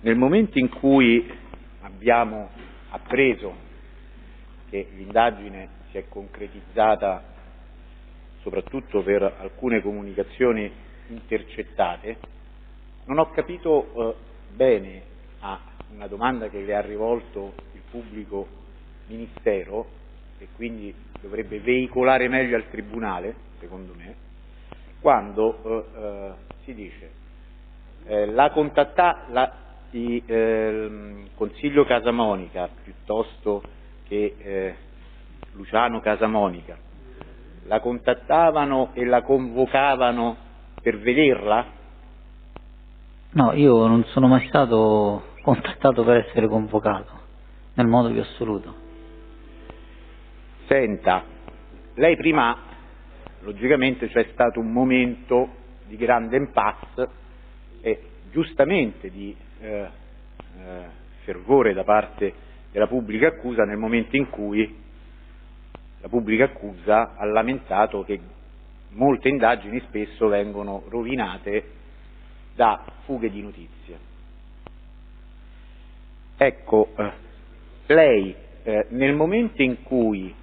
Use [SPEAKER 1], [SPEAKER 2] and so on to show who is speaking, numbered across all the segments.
[SPEAKER 1] Nel momento in cui abbiamo appreso che l'indagine si è concretizzata soprattutto per alcune comunicazioni intercettate, non ho capito bene a una domanda che le ha rivolto il pubblico ministero, e quindi dovrebbe veicolare meglio al Tribunale, secondo me, quando si dice il Consiglio Casamonica piuttosto che Luciano Casamonica la contattavano e la convocavano per vederla?
[SPEAKER 2] No, io non sono mai stato contattato per essere convocato, nel modo più assoluto.
[SPEAKER 1] Senta, lei prima, logicamente c'è stato un momento di grande impasse e giustamente di fervore da parte della pubblica accusa nel momento in cui la pubblica accusa ha lamentato che molte indagini spesso vengono rovinate da fughe di notizie. Ecco, lei nel momento in cui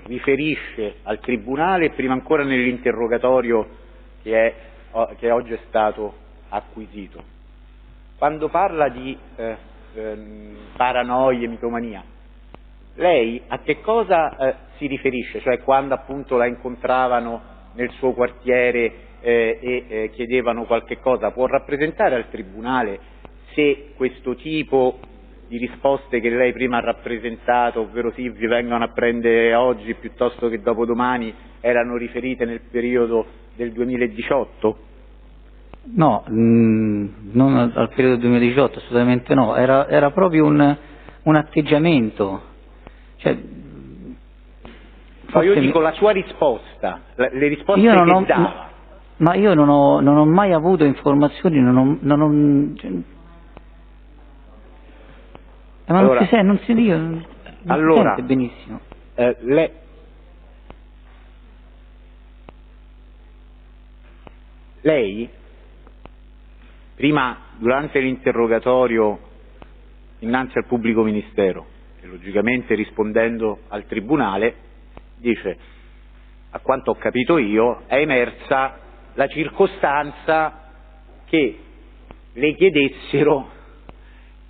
[SPEAKER 1] riferisce al Tribunale, prima ancora nell'interrogatorio che oggi è stato acquisito, quando parla di paranoia, mitomania, lei a che cosa si riferisce? Cioè quando appunto la incontravano nel suo quartiere e chiedevano qualche cosa, può rappresentare al Tribunale se questo tipo di risposte che lei prima ha rappresentato, ovvero sì, vi vengono a prendere oggi piuttosto che dopodomani, erano riferite nel periodo del 2018?
[SPEAKER 2] No, non al periodo 2018, assolutamente no, era proprio un atteggiamento. Cioè,
[SPEAKER 1] io dico la sua risposta, le risposte
[SPEAKER 2] io
[SPEAKER 1] che dava.
[SPEAKER 2] Ma io non ho mai avuto informazioni, ma
[SPEAKER 1] allora,
[SPEAKER 2] non si sente benissimo.
[SPEAKER 1] Lei prima, durante l'interrogatorio innanzi al pubblico ministero, e logicamente rispondendo al Tribunale, dice: a quanto ho capito io è emersa la circostanza che le chiedessero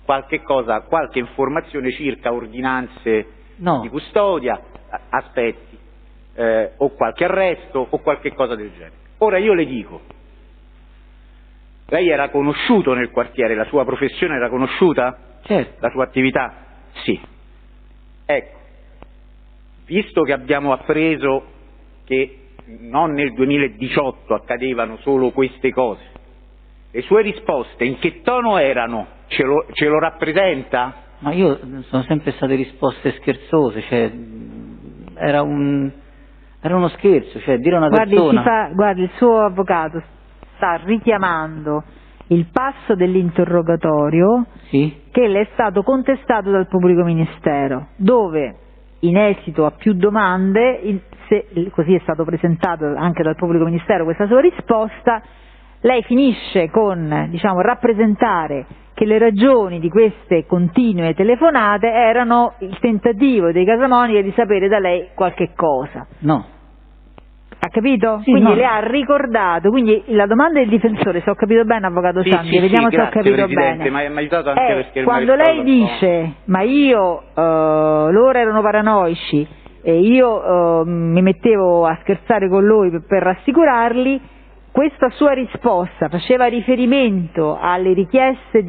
[SPEAKER 1] qualche cosa, qualche informazione circa ordinanze di custodia, aspetti, o qualche arresto o qualche cosa del genere. Ora io le dico, lei era conosciuto nel quartiere, la sua professione era conosciuta?
[SPEAKER 2] Certo.
[SPEAKER 1] La sua attività? Sì. Ecco, visto che abbiamo appreso che non nel 2018 accadevano solo queste cose, le sue risposte in che tono erano? Ce lo rappresenta?
[SPEAKER 2] Ma io sono sempre state risposte scherzose, cioè era uno scherzo, cioè dire a una persona...
[SPEAKER 3] Guardi, il suo avvocato sta richiamando il passo dell'interrogatorio,
[SPEAKER 2] sì,
[SPEAKER 3] che le è stato contestato dal pubblico ministero, dove in esito a più domande, così è stato presentato anche dal pubblico ministero questa sua risposta, lei finisce con, rappresentare che le ragioni di queste continue telefonate erano il tentativo dei Casamonica di sapere da lei qualche cosa.
[SPEAKER 2] No.
[SPEAKER 3] Ha capito?
[SPEAKER 2] Sì,
[SPEAKER 3] quindi
[SPEAKER 2] no.
[SPEAKER 3] le ha ricordato, quindi la domanda del difensore, se ho capito bene, avvocato Ciampi, vediamo se ho capito
[SPEAKER 1] Presidente,
[SPEAKER 3] bene.
[SPEAKER 1] Ma mi ha aiutato anche perché
[SPEAKER 3] quando lei dice, ma io, loro erano paranoici e io mi mettevo a scherzare con loro per rassicurarli, questa sua risposta faceva riferimento alle richieste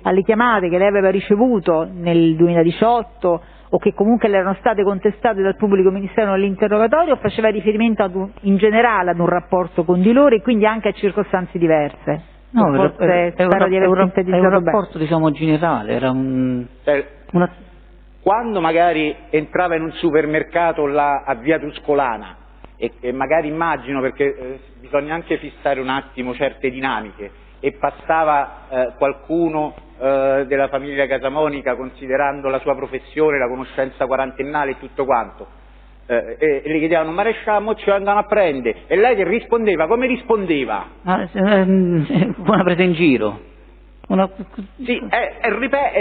[SPEAKER 3] alle chiamate che lei aveva ricevuto nel 2018 o che comunque le erano state contestate dal pubblico ministero nell'interrogatorio, o faceva riferimento in generale ad un rapporto con di loro e quindi anche a circostanze diverse?
[SPEAKER 2] No, è un rapporto generale, era
[SPEAKER 1] quando magari entrava in un supermercato là a Via Tuscolana e magari immagino, perché bisogna anche fissare un attimo certe dinamiche, e passava qualcuno della famiglia Casamonica, considerando la sua professione, la conoscenza quarantennale e tutto quanto, e le chiedevano: maresciallo, ci vengono a prendere, e lei che rispondeva? Come rispondeva?
[SPEAKER 2] Una presa in giro.
[SPEAKER 1] Sì,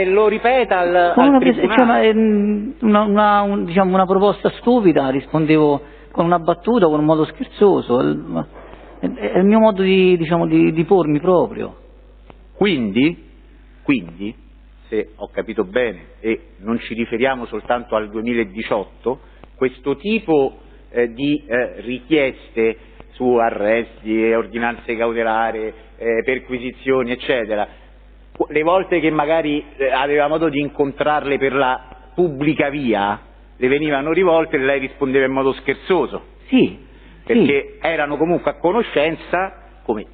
[SPEAKER 1] lo ripeta al tribunale.
[SPEAKER 2] Diciamo una proposta stupida, rispondevo con una battuta, con un modo scherzoso, è il mio modo di pormi proprio.
[SPEAKER 1] Quindi, se ho capito bene, e non ci riferiamo soltanto al 2018, questo tipo di richieste su arresti, ordinanze cautelari, perquisizioni, eccetera, le volte che magari aveva modo di incontrarle per la pubblica via, le venivano rivolte e lei rispondeva in modo scherzoso.
[SPEAKER 2] Sì.
[SPEAKER 1] Perché erano comunque a conoscenza, come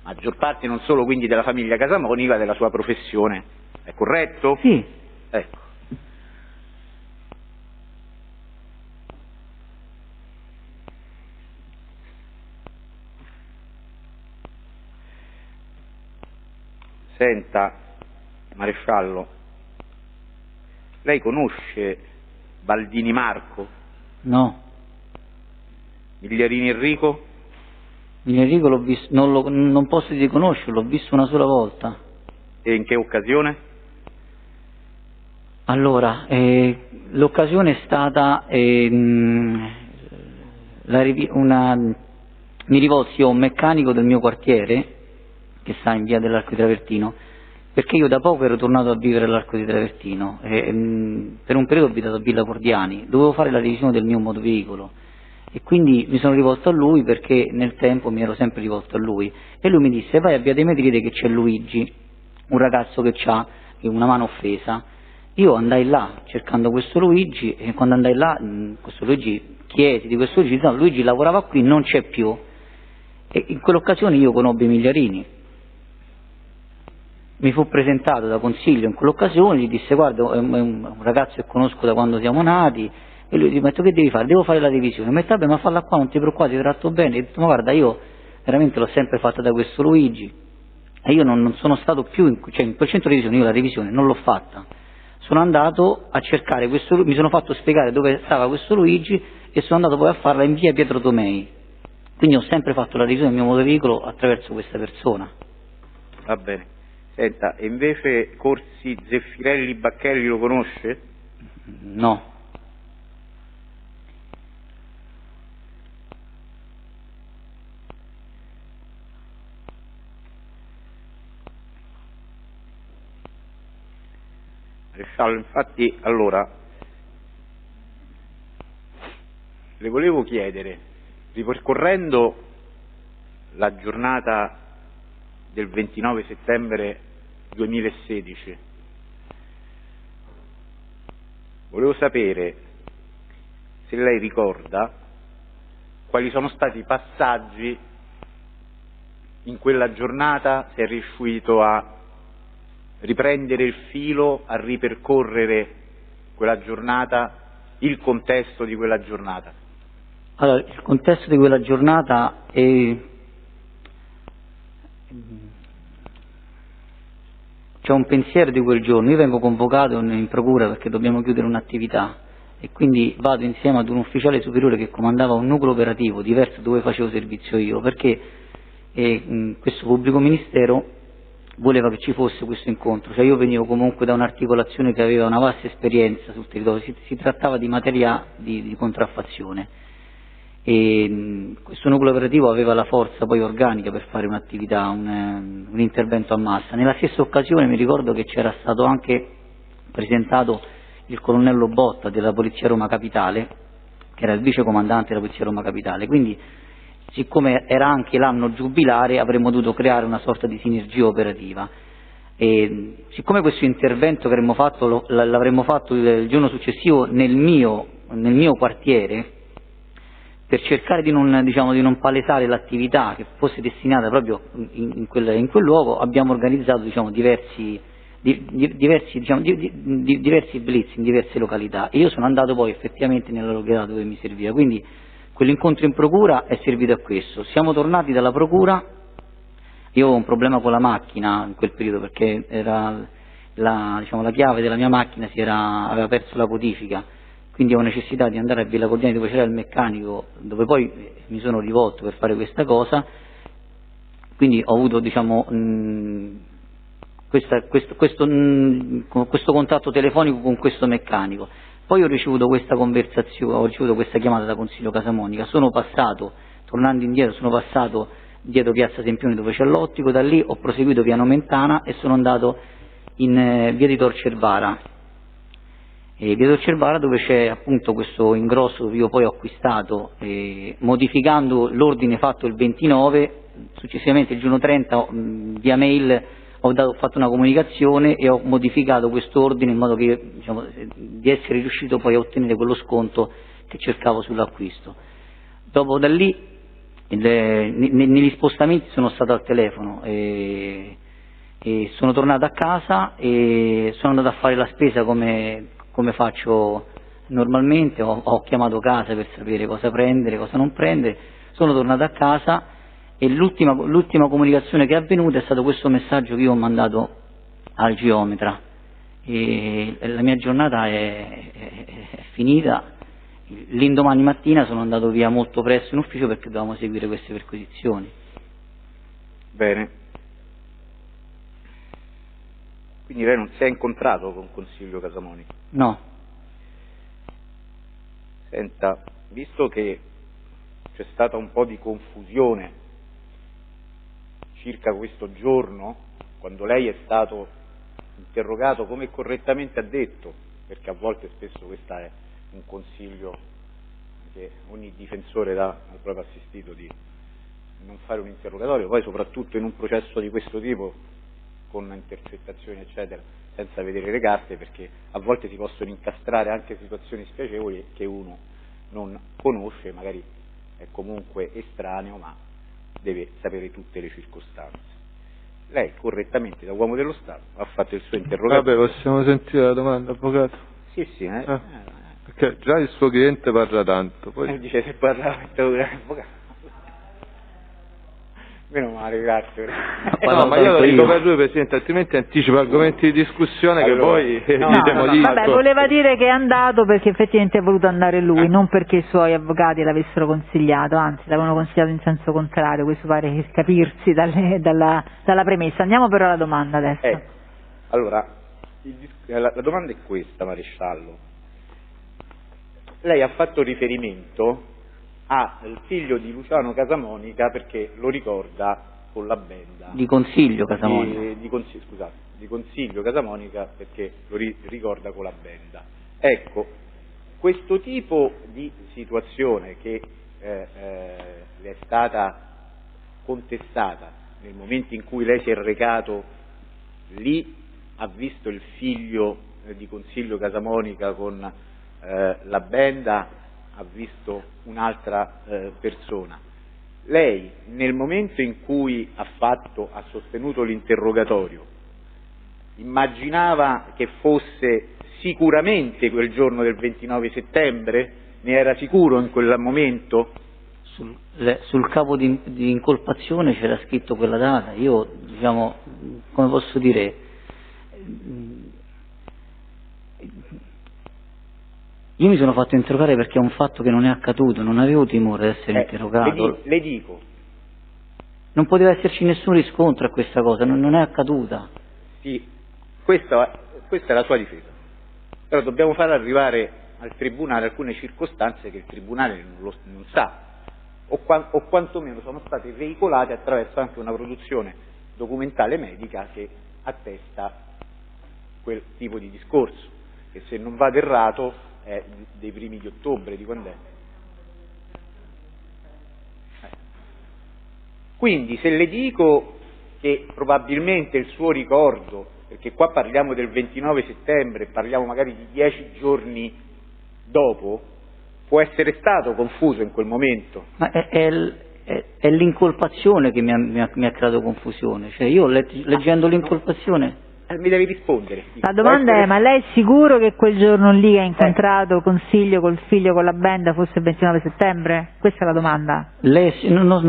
[SPEAKER 1] maggior parte non solo quindi della famiglia Casamonica, della sua professione. È corretto?
[SPEAKER 2] Sì.
[SPEAKER 1] Ecco. Senta, maresciallo, lei conosce Baldini Marco?
[SPEAKER 2] No.
[SPEAKER 1] Migliarini Enrico?
[SPEAKER 2] Enrico l'ho visto, non posso dire conoscerlo, l'ho visto una sola volta.
[SPEAKER 1] E in che occasione?
[SPEAKER 2] Allora, l'occasione è stata mi rivolsi a un meccanico del mio quartiere che sta in via dell'Arco di Travertino, perché io da poco ero tornato a vivere all'Arco di Travertino per un periodo ho abitato a Villa Pordiani, dovevo fare la revisione del mio motoveicolo e quindi mi sono rivolto a lui perché nel tempo mi ero sempre rivolto a lui e lui mi disse vai a via dei Metridi che c'è Luigi, un ragazzo che ha una mano offesa. Io andai là cercando questo Luigi e quando andai là questo Luigi chiesi di questo Luigi, no, Luigi lavorava qui, non c'è più e in quell'occasione io conobbi Migliarini. Mi fu presentato da consiglio in quell'occasione, gli disse guarda è un ragazzo che conosco da quando siamo nati e lui gli disse che devi fare? Devo fare la revisione. Mi disse ma falla qua, non ti preoccupare, ti tratto bene. E ho detto ma guarda io veramente l'ho sempre fatta da questo Luigi e io non sono stato più in quel centro di revisione, io la revisione non l'ho fatta. Sono andato a cercare mi sono fatto spiegare dove stava questo Luigi e sono andato poi a farla in via Pietro Tomei. Quindi ho sempre fatto la revisione del mio motoveicolo attraverso questa persona.
[SPEAKER 1] Va bene. Senta, e invece Corsi Zeffirelli Bacchelli lo conosce?
[SPEAKER 2] No.
[SPEAKER 1] Maresciallo, infatti, allora, le volevo chiedere, ripercorrendo la giornata del 29 settembre 2016, volevo sapere se lei ricorda quali sono stati i passaggi in quella giornata, se è riuscito a riprendere il filo, a ripercorrere quella giornata, il contesto di quella giornata.
[SPEAKER 2] Allora, il contesto di quella giornata è... C'è un pensiero di quel giorno, io vengo convocato in procura perché dobbiamo chiudere un'attività e quindi vado insieme ad un ufficiale superiore che comandava un nucleo operativo diverso dove facevo servizio io, perché questo pubblico ministero voleva che ci fosse questo incontro, cioè io venivo comunque da un'articolazione che aveva una vasta esperienza sul territorio, si trattava di materia di contraffazione e questo nucleo operativo aveva la forza poi organica per fare un'attività, un intervento a massa. Nella stessa occasione mi ricordo che c'era stato anche presentato il colonnello Botta della Polizia Roma Capitale, che era il vicecomandante della Polizia Roma Capitale, quindi siccome era anche l'anno giubilare avremmo dovuto creare una sorta di sinergia operativa e siccome questo intervento che avremmo fatto l'avremmo fatto il giorno successivo nel mio quartiere, per cercare di non palesare l'attività che fosse destinata proprio in quel luogo, abbiamo organizzato diversi blitz in diverse località e io sono andato poi effettivamente nella località dove mi serviva, quindi quell'incontro in procura è servito a questo. Siamo tornati dalla procura, io avevo un problema con la macchina in quel periodo perché era la chiave della mia macchina aveva perso la codifica, quindi ho necessità di andare a Villa Cordiani dove c'era il meccanico, dove poi mi sono rivolto per fare questa cosa, quindi ho avuto questo contatto telefonico con questo meccanico. Poi ho ricevuto questa conversazione, ho ricevuto questa chiamata da Consiglio Casamonica, tornando indietro, sono passato dietro Piazza Sempione dove c'è l'ottico, da lì ho proseguito via Nomentana e sono andato in via di Tor Cervara. Via di Tor Cervara dove c'è appunto questo ingrosso che io poi ho acquistato, modificando l'ordine fatto il 29, successivamente il giorno 30 via mail ho fatto una comunicazione e ho modificato questo ordine in modo che, diciamo, di essere riuscito poi a ottenere quello sconto che cercavo sull'acquisto. Dopo da lì, negli spostamenti sono stato al telefono e sono tornato a casa e sono andato a fare la spesa come faccio normalmente, ho chiamato casa per sapere cosa prendere, cosa non prendere, sono tornato a casa e l'ultima comunicazione che è avvenuta è stato questo messaggio che io ho mandato al geometra e la mia giornata è finita. L'indomani mattina sono andato via molto presto in ufficio perché dovevamo seguire queste perquisizioni.
[SPEAKER 1] Bene. Quindi lei non si è incontrato con Consiglio Casamonica?
[SPEAKER 2] No.
[SPEAKER 1] Senta, visto che c'è stata un po' di confusione circa questo giorno, quando lei è stato interrogato come correttamente ha detto, perché a volte spesso questo è un consiglio che ogni difensore dà al proprio assistito di non fare un interrogatorio, poi soprattutto in un processo di questo tipo con intercettazioni eccetera, senza vedere le carte, perché a volte si possono incastrare anche situazioni spiacevoli che uno non conosce, magari è comunque estraneo, ma deve sapere tutte le circostanze. Lei correttamente da uomo dello Stato ha fatto il suo interrogatorio.
[SPEAKER 4] Vabbè, possiamo sentire la domanda, avvocato?
[SPEAKER 1] Sì,
[SPEAKER 4] perché già il suo cliente parla tanto, poi
[SPEAKER 1] dice se parla avvocato. Meno male, grazie.
[SPEAKER 4] No, ma io lo dico per lui, Presidente, altrimenti anticipa argomenti di discussione che poi
[SPEAKER 3] Vabbè, voleva dire che è andato perché effettivamente è voluto andare lui, non perché i suoi avvocati l'avessero consigliato, anzi l'avevano consigliato in senso contrario, questo pare capirsi dalla premessa. Andiamo però alla domanda adesso.
[SPEAKER 1] Allora, la domanda è questa, maresciallo. Lei ha fatto riferimento al figlio di Luciano Casamonica perché lo ricorda con la benda.
[SPEAKER 2] Di Consiglio Casamonica.
[SPEAKER 1] Di Consiglio Casamonica perché lo ricorda con la benda. Ecco, questo tipo di situazione che le è stata contestata nel momento in cui lei si è recato lì, ha visto il figlio di Consiglio Casamonica con la benda, ha visto un'altra persona. Lei nel momento in cui ha sostenuto l'interrogatorio immaginava che fosse sicuramente quel giorno del 29 settembre? Ne era sicuro in quel momento?
[SPEAKER 2] Sul capo di incolpazione c'era scritto quella data. Io, diciamo, come posso dire, io mi sono fatto interrogare perché è un fatto che non è accaduto, non avevo timore di essere interrogato.
[SPEAKER 1] Le dico.
[SPEAKER 2] Non poteva esserci nessun riscontro a questa cosa, non è accaduta.
[SPEAKER 1] Sì, questa è la sua difesa. Però dobbiamo far arrivare al Tribunale alcune circostanze che il Tribunale non sa, o quantomeno sono state veicolate attraverso anche una produzione documentale medica che attesta quel tipo di discorso, che se non vado errato è dei primi di ottobre, di quando è? Quindi se le dico che probabilmente il suo ricordo, perché qua parliamo del 29 settembre, parliamo magari di 10 giorni dopo, può essere stato confuso in quel momento.
[SPEAKER 2] Ma è l'incolpazione che mi ha creato confusione, cioè io leggendo l'incolpazione...
[SPEAKER 1] Mi devi rispondere.
[SPEAKER 3] La domanda è: ma lei è sicuro che quel giorno lì ha incontrato Consiglio col figlio con la benda fosse il 29 settembre? Questa è la domanda.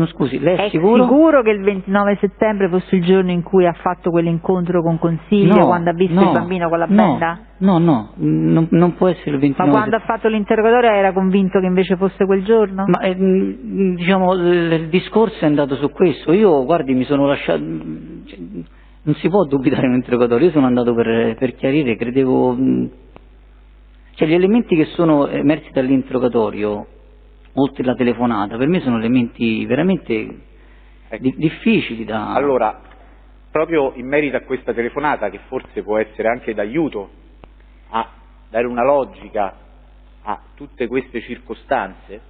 [SPEAKER 2] Scusi, lei è
[SPEAKER 3] sicuro che il 29 settembre fosse il giorno in cui ha fatto quell'incontro con Consiglio, quando ha visto il bambino con la benda?
[SPEAKER 2] No, non può essere il 29.
[SPEAKER 3] Ma quando ha fatto l'interrogatorio era convinto che invece fosse quel giorno?
[SPEAKER 2] Ma diciamo il discorso è andato su questo. Io, guardi, mi sono lasciato... non si può dubitare in un interrogatorio. Io sono andato per chiarire, credevo... Cioè gli elementi che sono emersi dall'interrogatorio, oltre la telefonata, per me sono elementi veramente difficili da...
[SPEAKER 1] Allora, proprio in merito a questa telefonata, che forse può essere anche d'aiuto a dare una logica a tutte queste circostanze,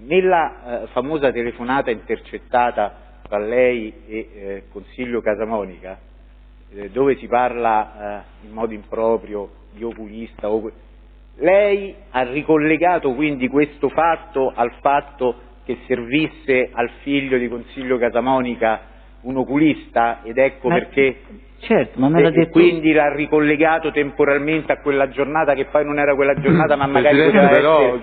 [SPEAKER 1] nella famosa telefonata intercettata tra lei e Consiglio Casamonica, dove si parla in modo improprio di oculista, lei ha ricollegato quindi questo fatto al fatto che servisse al figlio di Consiglio Casamonica un oculista, ed ecco perché...
[SPEAKER 2] Certo, ma me l'ha detto...
[SPEAKER 1] quindi l'ha ricollegato temporalmente a quella giornata, che poi non era quella giornata, ma magari poteva
[SPEAKER 4] però,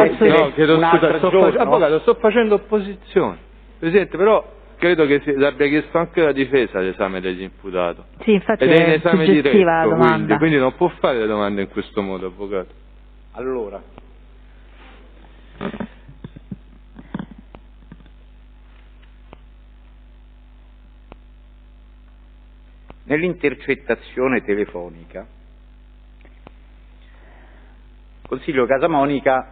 [SPEAKER 1] essere un'altra giorno.
[SPEAKER 4] Avvocato, sto facendo opposizione. Presidente, però credo che l'abbia chiesto anche la difesa l'esame dell'imputato.
[SPEAKER 3] Sì, infatti
[SPEAKER 4] ed è in esame diretto,
[SPEAKER 3] la domanda.
[SPEAKER 4] Quindi non può fare le domande in questo modo, avvocato.
[SPEAKER 1] Allora, nell'intercettazione telefonica, Consiglio Casamonica,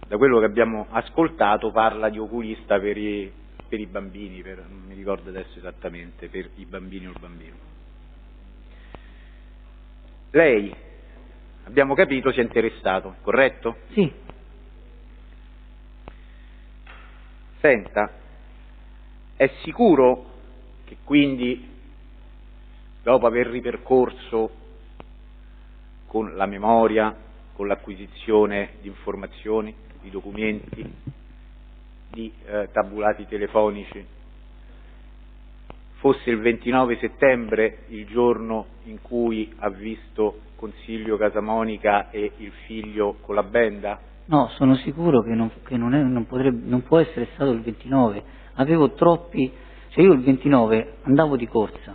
[SPEAKER 1] da quello che abbiamo ascoltato, parla di oculista per i bambini, non mi ricordo adesso esattamente, per i bambini o il bambino. Lei, abbiamo capito, si è interessato, corretto?
[SPEAKER 2] Sì.
[SPEAKER 1] Senta, è sicuro che quindi, dopo aver ripercorso con la memoria, con l'acquisizione di informazioni, di documenti, di tabulati telefonici, fosse il 29 settembre il giorno in cui ha visto Consiglio Casamonica e il figlio con la benda?
[SPEAKER 2] No, sono sicuro che non può essere stato il 29. Avevo troppi... Cioè io il 29 andavo di corsa,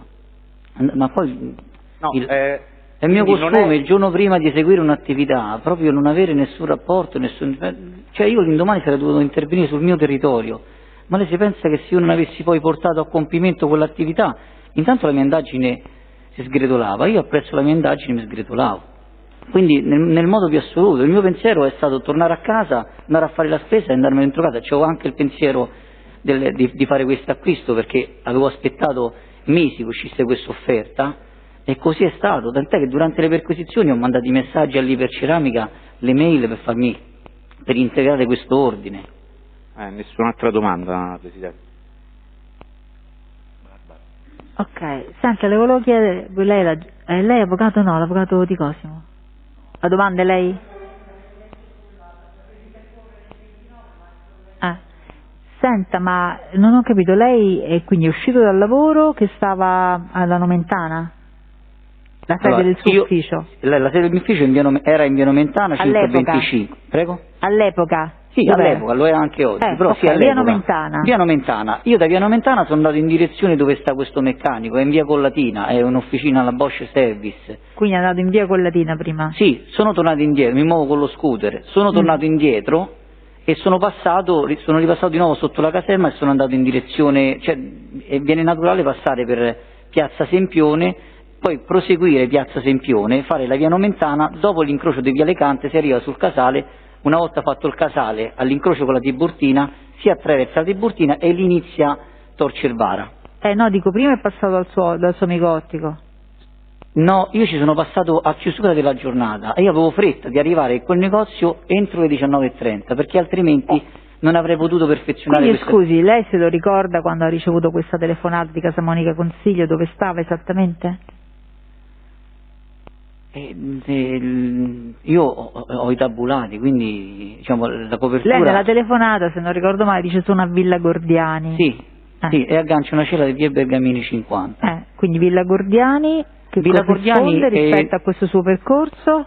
[SPEAKER 2] ma poi...
[SPEAKER 1] No,
[SPEAKER 2] è il mio costume, il giorno prima di eseguire un'attività, proprio non avere nessun rapporto, cioè io l'indomani sarei dovuto intervenire sul mio territorio, ma lei si pensa che se io non avessi poi portato a compimento quell'attività, intanto la mia indagine si sgretolava, io appresso la mia indagine mi sgretolavo, quindi nel modo più assoluto. Il mio pensiero è stato tornare a casa, andare a fare la spesa e andarmene dentro casa. C'avevo anche il pensiero di fare questo acquisto, perché avevo aspettato mesi che uscisse questa offerta, e così è stato, tant'è che durante le perquisizioni ho mandato i messaggi all'Iperceramica, le mail per integrare questo ordine.
[SPEAKER 1] Nessun'altra domanda, Presidente.
[SPEAKER 3] Ok, senta, le volevo chiedere, lei è avvocato? No, l'avvocato di Cosimo. La domanda è lei? Senta, ma non ho capito, lei è quindi uscito dal lavoro che stava alla Nomentana? La sede del suo ufficio?
[SPEAKER 2] La sede del mio ufficio era in via Nomentana 525. Prego?
[SPEAKER 3] All'epoca?
[SPEAKER 2] Sì, all'epoca, lo è anche oggi. Però
[SPEAKER 3] okay,
[SPEAKER 2] sì,
[SPEAKER 3] via Nomentana.
[SPEAKER 2] Via Nomentana. Io da via Nomentana sono andato in direzione dove sta questo meccanico, è in via Collatina, è un'officina alla Bosch Service.
[SPEAKER 3] Quindi è andato in via Collatina prima?
[SPEAKER 2] Sì, sono tornato indietro, mi muovo con lo scooter, sono tornato indietro e sono ripassato di nuovo sotto la caserma e sono andato in direzione, cioè viene naturale passare per piazza Sempione, poi proseguire piazza Sempione, fare la via Nomentana, dopo l'incrocio di via Lecante si arriva sul Casale. Una volta fatto il Casale, all'incrocio con la Tiburtina, si attraversa la Tiburtina e lì inizia Torcervara.
[SPEAKER 3] No, dico, prima è passato dal suo amico ottico.
[SPEAKER 2] No, io ci sono passato a chiusura della giornata e io avevo fretta di arrivare in quel negozio entro le 19:30, perché altrimenti non avrei potuto perfezionare.
[SPEAKER 3] Quindi scusi, lei se lo ricorda quando ha ricevuto questa telefonata di Casamonica Consiglio, dove stava esattamente?
[SPEAKER 2] Io ho i tabulati, quindi diciamo la copertura...
[SPEAKER 3] Lei nella telefonata, se non ricordo male, dice sono a Villa Gordiani.
[SPEAKER 2] Sì, e aggancia una cella di via Bergamini 50.
[SPEAKER 3] Quindi Villa Gordiani, che
[SPEAKER 2] Villa Gordiani
[SPEAKER 3] rispetto a questo suo percorso?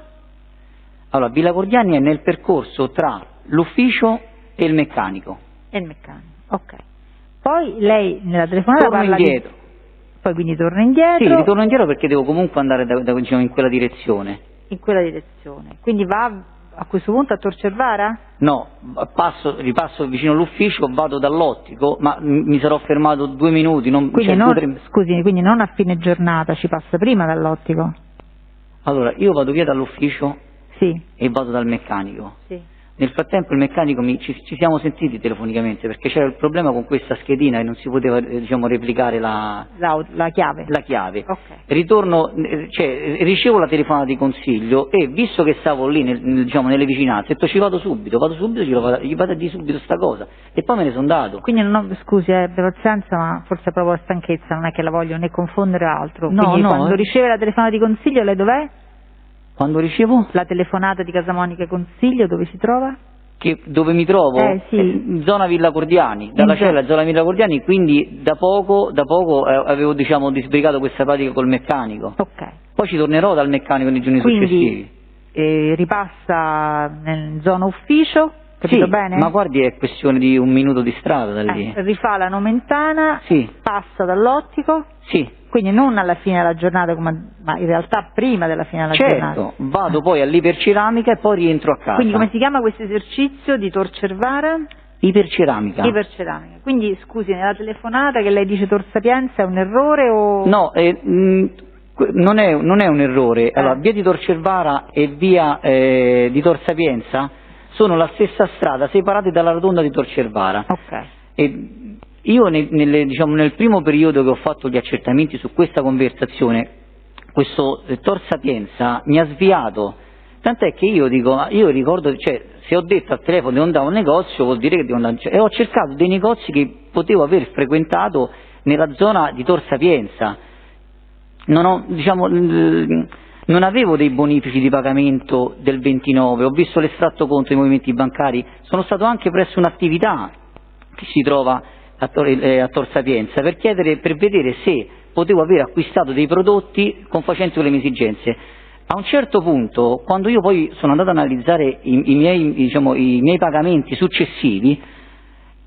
[SPEAKER 2] Allora, Villa Gordiani è nel percorso tra l'ufficio e il meccanico.
[SPEAKER 3] E il meccanico, ok. Poi lei nella telefonata parla
[SPEAKER 2] indietro.
[SPEAKER 3] Poi quindi torna indietro?
[SPEAKER 2] Sì, ritorno indietro perché devo comunque andare diciamo, in quella direzione.
[SPEAKER 3] In quella direzione. Quindi va a questo punto a Tor Cervara?
[SPEAKER 2] No, ripasso vicino all'ufficio, vado dall'ottico, ma mi sarò fermato 2 minuti.
[SPEAKER 3] Quindi scusi, quindi non a fine giornata, ci passa prima dall'ottico?
[SPEAKER 2] Allora, io vado via dall'ufficio e vado dal meccanico.
[SPEAKER 3] Sì.
[SPEAKER 2] Nel frattempo il meccanico ci siamo sentiti telefonicamente perché c'era il problema con questa schedina e non si poteva replicare la
[SPEAKER 3] chiave.
[SPEAKER 2] Okay. Ritorno, ricevo la telefonata di consiglio e visto che stavo lì nelle vicinanze ho detto ci vado subito, gli vado a dire subito sta cosa e poi me ne sono andato.
[SPEAKER 3] Quindi scusi, pazienza, ma forse proprio stanchezza, non è che la voglio né confondere altro.
[SPEAKER 2] No,
[SPEAKER 3] quindi quando riceve la telefonata di consiglio lei dov'è?
[SPEAKER 2] Quando ricevo?
[SPEAKER 3] La telefonata di Casamonica Consiglio, dove si trova?
[SPEAKER 2] Dove mi trovo?
[SPEAKER 3] Sì.
[SPEAKER 2] Zona Villa Cordiani, dalla cella zona Villa Cordiani, quindi da poco avevo disbrigato questa pratica col meccanico.
[SPEAKER 3] Ok.
[SPEAKER 2] Poi ci tornerò dal meccanico nei giorni successivi.
[SPEAKER 3] Ripassa in zona ufficio, capito bene?
[SPEAKER 2] Ma guardi, è questione di 1 minuto di strada da lì.
[SPEAKER 3] Rifà la Nomentana, passa dall'ottico.
[SPEAKER 2] Sì.
[SPEAKER 3] Quindi non alla fine della giornata, ma in realtà prima della fine della giornata.
[SPEAKER 2] Certo, vado poi all'iperceramica e poi rientro a casa.
[SPEAKER 3] Quindi come si chiama questo esercizio di Tor Cervara?
[SPEAKER 2] Iperceramica.
[SPEAKER 3] Quindi scusi, nella telefonata che lei dice Tor Sapienza è un errore o...
[SPEAKER 2] No, non è un errore. Allora, via di Tor Cervara e via di Tor Sapienza sono la stessa strada, separate dalla rotonda di Tor Cervara.
[SPEAKER 3] Ok.
[SPEAKER 2] Io nel primo periodo che ho fatto gli accertamenti su questa conversazione, questo Tor Sapienza mi ha sviato, tant'è che io ricordo, se ho detto al telefono di non andare a un negozio vuol dire che devo andare, e ho cercato dei negozi che potevo aver frequentato nella zona di Tor Sapienza, non avevo dei bonifici di pagamento del 29, ho visto l'estratto conto dei movimenti bancari, sono stato anche presso un'attività che si trova a Tor Sapienza per vedere se potevo aver acquistato dei prodotti confacenti con le mie esigenze. A un certo punto, quando io poi sono andato ad analizzare i miei pagamenti successivi,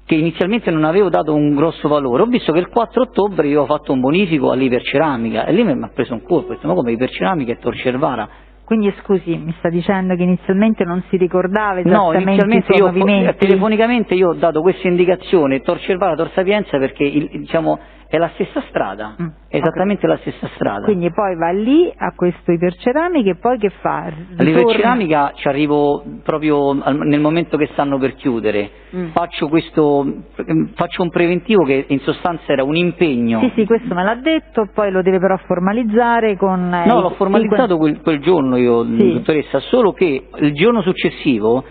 [SPEAKER 2] che inizialmente non avevo dato un grosso valore, ho visto che il 4 ottobre io ho fatto un bonifico all'iperceramica e lì mi ha preso un colpo, ho detto ma come iperceramica e Tor Cervara?
[SPEAKER 3] Quindi scusi, mi sta dicendo che inizialmente non si ricordava esattamente i suoi movimenti?
[SPEAKER 2] Telefonicamente io ho dato questa indicazione, Tor Cervara, Tor Sapienza, perché è la stessa strada, esattamente la stessa strada.
[SPEAKER 3] Quindi poi va lì a questo iperceramica e poi che fa?
[SPEAKER 2] All'iperceramica ci arrivo proprio nel momento che stanno per chiudere, faccio un preventivo che in sostanza era un impegno.
[SPEAKER 3] Sì, questo me l'ha detto, poi lo deve però formalizzare con...
[SPEAKER 2] No, l'ho formalizzato quel giorno io, dottoressa, solo che il giorno successivo,